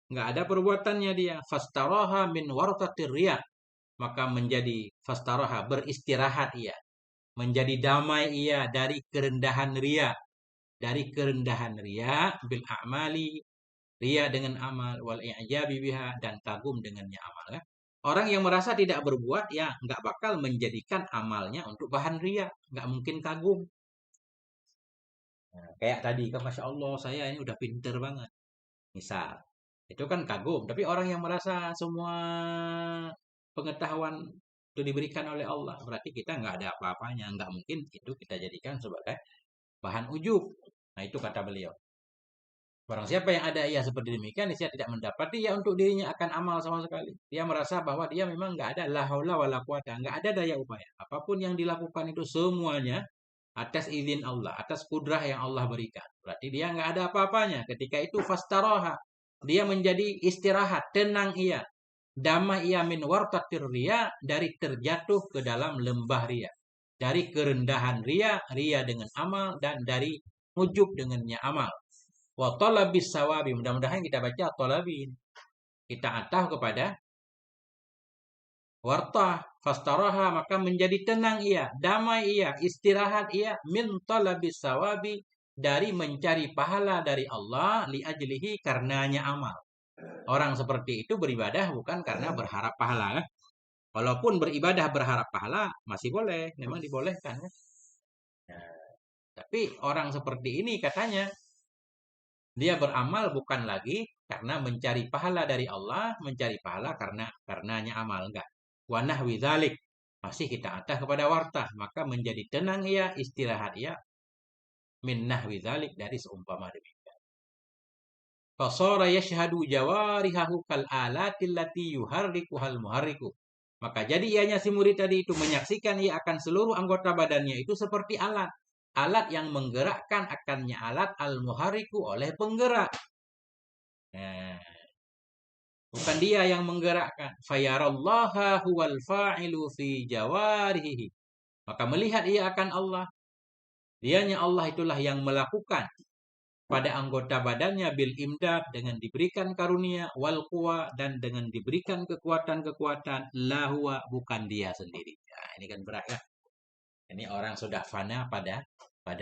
Speaker 1: Enggak ada perbuatannya dia. Fastaraha min wartatir riya. Maka menjadi fastaraha, beristirahat ia. Menjadi damai ia dari kerendahan ria. Dari kerendahan ria bil a'mali, ria dengan amal, wal i'jabi biha, dan kagum dengannya amal. Kan? Orang yang merasa tidak berbuat ya nggak bakal menjadikan amalnya untuk bahan ria, nggak mungkin kagum. Nah, kayak tadi kan masya Allah saya ini udah pinter banget, misal itu kan kagum. Tapi orang yang merasa semua pengetahuan itu diberikan oleh Allah, berarti kita nggak ada apa-apanya, nggak mungkin itu kita jadikan sebagai bahan ujub. Nah itu kata beliau. Barang siapa yang ada ia seperti demikian, dia tidak mendapati ya untuk dirinya akan amal sama sekali. Dia merasa bahwa dia memang nggak ada la haula wala quwata, nggak ada daya upaya. Apapun yang dilakukan itu semuanya atas izin Allah, atas kudrah yang Allah berikan. Berarti dia nggak ada apa-apanya. Ketika itu fastaroha, dia menjadi istirahat, tenang ia. Damai ia min wartatir ria, dari terjatuh ke dalam lembah ria. Dari kerendahan ria, ria dengan amal, dan dari ujub dengannya amal. Wa talabis sawabi. Mudah-mudahan kita baca talabin. Kita atah kepada wartah. Fastaraha, maka menjadi tenang ia, damai ia, istirahat ia, min talabis sawabi, dari mencari pahala dari Allah, li ajlihi, karenanya amal. Orang seperti itu beribadah bukan karena berharap pahala. Kan? Walaupun beribadah berharap pahala, masih boleh, memang dibolehkan. Kan? Nah, tapi orang seperti ini katanya, dia beramal bukan lagi karena mencari pahala dari Allah, mencari pahala karenanya amal, enggak. Wa nahwi dzalik. Masih kita atah kepada wartah, maka menjadi tenang ia, istirahat ia, min nahwi dzalik, dari seumpama demikian. Fasara yashhadu jawarihahu kal alatil lati yuharrikuhal muharriku. Maka jadi ianya si murid tadi itu menyaksikan ia akan seluruh anggota badannya itu seperti alat. Alat yang menggerakkan akannya alat al-muhariku, oleh penggerak. Nah, bukan dia yang menggerakkan. Fayarallaha huwal fa'ilu fi jawarihi. Maka melihat ia akan Allah. Dianya Allah itulah yang melakukan pada anggota badannya bil imdad, dengan diberikan karunia, wal quwa, dan dengan diberikan kekuatan-kekuatan, la huwa, bukan dia sendiri. Nah, ini kan berat ya. Ini orang sudah fana pada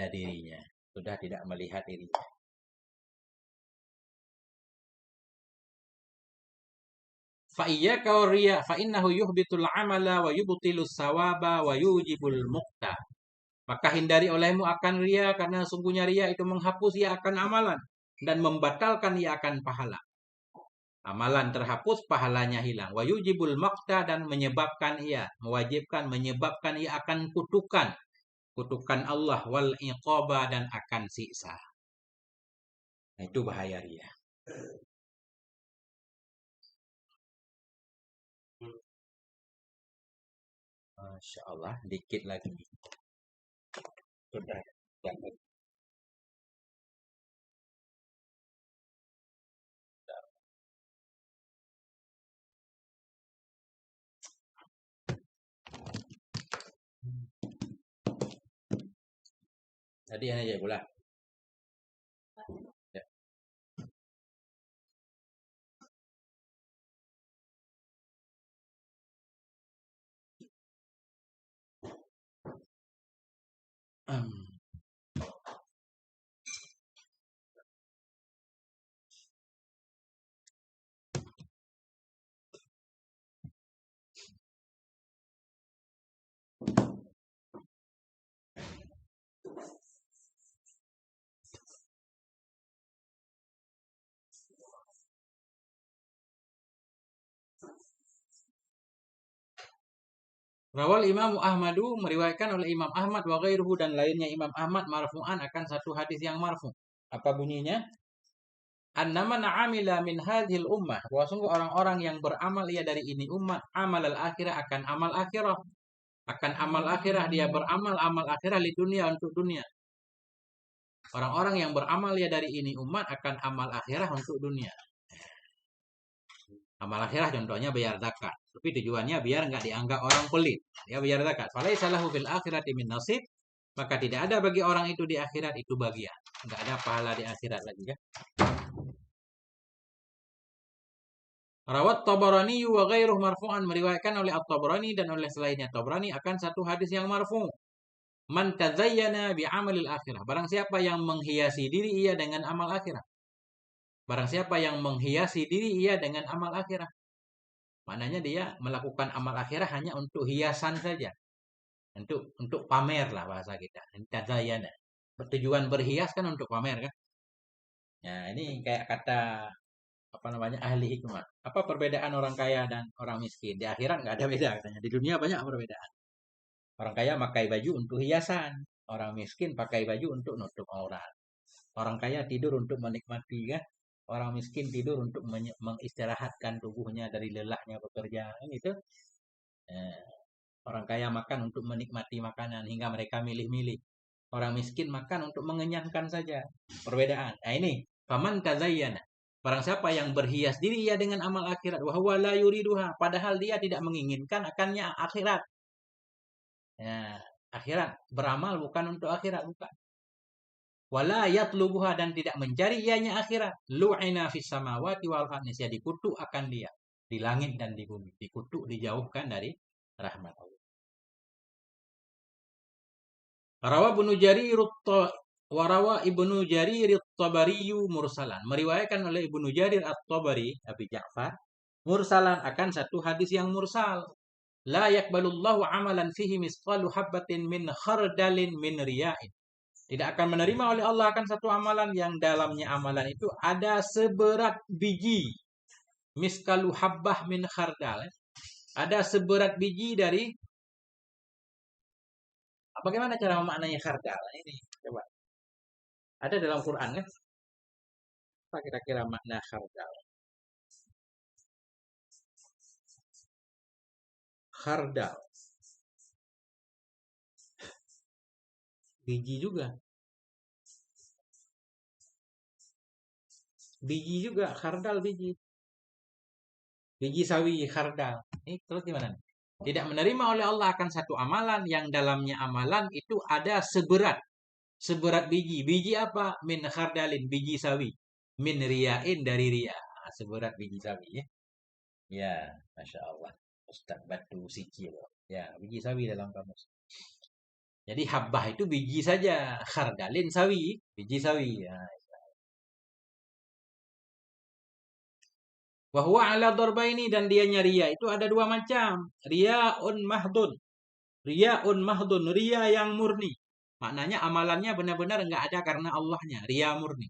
Speaker 1: dirinya, sudah tidak melihat dirinya. Fa iyyaka wariya fa innahu yuhbitul amala wa yubtilus sawaba wa yujibul muqta. Maka hindari olehmu akan ria, karena sungguhnya ria itu menghapus ia akan amalan dan membatalkan ia akan pahala. Amalan terhapus, pahalanya hilang. Wa yujibul maqta, dan menyebabkan ia, mewajibkan, menyebabkan ia akan kutukan. Kutukan Allah, wal iqaba, dan akan siksa. Nah, itu bahaya ria. Masya Allah, dikit lagi. Sudah. Tadi aja pula. Ya. Rawal Imam Ahmadu meriwayatkan oleh Imam Ahmad wa ghairuhu dan lainnya Imam Ahmad marfu'an akan satu hadis yang marfu'. Apa bunyinya? Annama na'amila min hadhil ummah. Bahwa sungguh orang-orang yang beramal ia dari ini umat amal al-akhirah akan amal akhirah. Akan amal akhirah dia beramal amal akhirah di dunia untuk dunia. Orang-orang yang beramal ya dari ini umat akan amal akhirah untuk dunia. Amal akhirah contohnya bayar zakat. Tapi tujuannya biar nggak dianggap orang pelit. Dia bayar zakat. Falaisa lahu fil akhirati min nasib. Maka tidak ada bagi orang itu di akhirat itu bagian. Nggak ada pahala di akhirat lagi ya. Rawat Tabarani wa ghairuh marfu'an meriwayatkan oleh At-Tabarani dan oleh selainnya Tabarani akan satu hadis yang marfu'. Man tazayyana bi amalil akhirah. Barang siapa yang menghiasi diri ia dengan amal akhirah. Barang siapa yang menghiasi diri ia dengan amal akhirah. Maknanya dia melakukan amal akhirah hanya untuk hiasan saja. Untuk pamer lah bahasa kita. Tazayyana. Tujuan berhias kan untuk pamer kan. Nah, ini kayak kata apa namanya ahli hikmah. Apa perbedaan orang kaya dan orang miskin? Di akhirat nggak ada beda katanya. Di dunia banyak perbedaan. Orang kaya pakai baju untuk hiasan. Orang miskin pakai baju untuk nutup aurat. Orang kaya tidur untuk menikmati kan. Orang miskin tidur untuk mengistirahatkan tubuhnya dari lelahnya bekerja. Kan itu. Eh, orang kaya makan untuk menikmati makanan hingga mereka milih-milih. Orang miskin makan untuk mengenyangkan saja. Perbedaan. Nah ini. Faman tazayyana. Barang siapa yang berhias diri ia dengan amal akhirat. Wahwa la yuriduha. Padahal dia tidak menginginkan akannya akhirat. Ya, akhirat. Beramal bukan untuk akhirat. Bukan. Wala yatlubuha dan tidak mencari ianya akhirat. Lu'ina fis samawati wal ardi. Ya dikutuk akan dia. Di langit dan di bumi. Dikutuk, dijauhkan dari rahmat Allah. Warawa ibnu Jarir at-Tabari mursalan. Meriwayatkan oleh Ibnu Jarir at-Tabari, Abi Ja'far, mursalan akan satu hadis yang mursal. La yakbalullahu amalan fihi misqalu habbatin min khardalin min riya'in. Tidak akan menerima oleh Allah akan satu amalan yang dalamnya amalan itu ada seberat biji. Miskalu habbah min khardal. Ada seberat biji dari bagaimana cara memaknai khardal? Ini coba. Ada dalam Quran kan? Apa kira-kira makna khardal? Khardal. Biji juga. Biji juga, khardal biji. Biji sawi khardal. Ini terus gimana? Tidak menerima oleh Allah akan satu amalan yang dalamnya amalan itu ada seberat biji. Biji apa? Min khardalin, biji sawi. Min riyain dari riya. Nah, seberat biji sawi ya. Ya, Masya Allah. Ustaz Batu Sikil. Ya, biji sawi dalam kamus. Jadi habbah itu biji saja. Khardalin sawi, biji sawi. Ya. Wahwa ala darbaini dan dia ria itu ada dua macam. Riyaun mahdun. Riyaun mahdun. Ria yang murni. Maknanya amalannya benar-benar enggak ada karena Allahnya. Ria murni.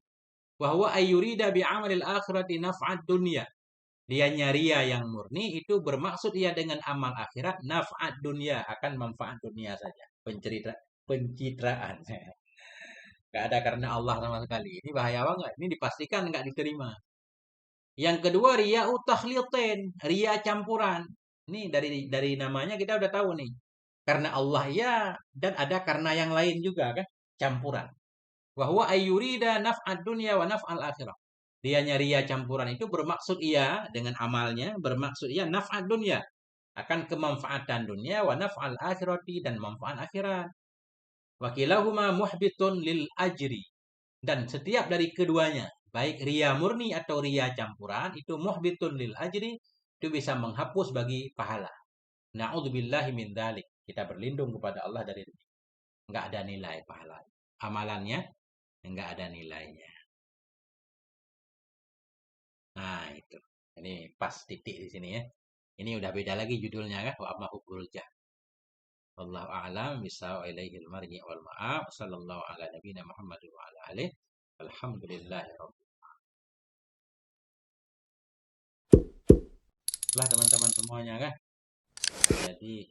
Speaker 1: Wahwa ayyurida bi'amalil akhirati naf'ad dunia. Dia ria yang murni itu bermaksud ia dengan amal akhirat naf'ad dunia. Akan manfaat dunia saja. Pencitraan. Enggak ada karena Allah sama sekali. Ini bahaya banget. Ini dipastikan enggak diterima. Yang kedua ria takhlitin, ria campuran. Ini dari namanya kita udah tahu nih. Karena Allah ya dan ada karena yang lain juga kan, campuran. Wa huwa ayyurida naf'ad dunya wa naf'al akhirah. Dia ria campuran itu bermaksud ia dengan amalnya, bermaksud ia naf'ad dunya, akan kemanfaatan dunia wa naf'al akhirati dan manfaat akhirat. Wa kilahuma muhbitun lil ajri. Dan setiap dari keduanya baik ria murni atau ria campuran itu muhbitun lil ajri itu bisa menghapus bagi pahala. Na'udzubillahi min dzalik. Kita berlindung kepada Allah dari itu. Enggak ada nilai pahala. Amalannya enggak ada nilainya. Nah, itu. Ini pas titik di sini ya. Ini udah beda lagi judulnya kan wa amma hubul jah. Wallahu a'lam bisawab ilaihil marji wal ma'ab sallallahu ala nabiyina Muhammad wa ala alihi alhamdulillahirabbil lah teman-teman semuanya kan. Jadi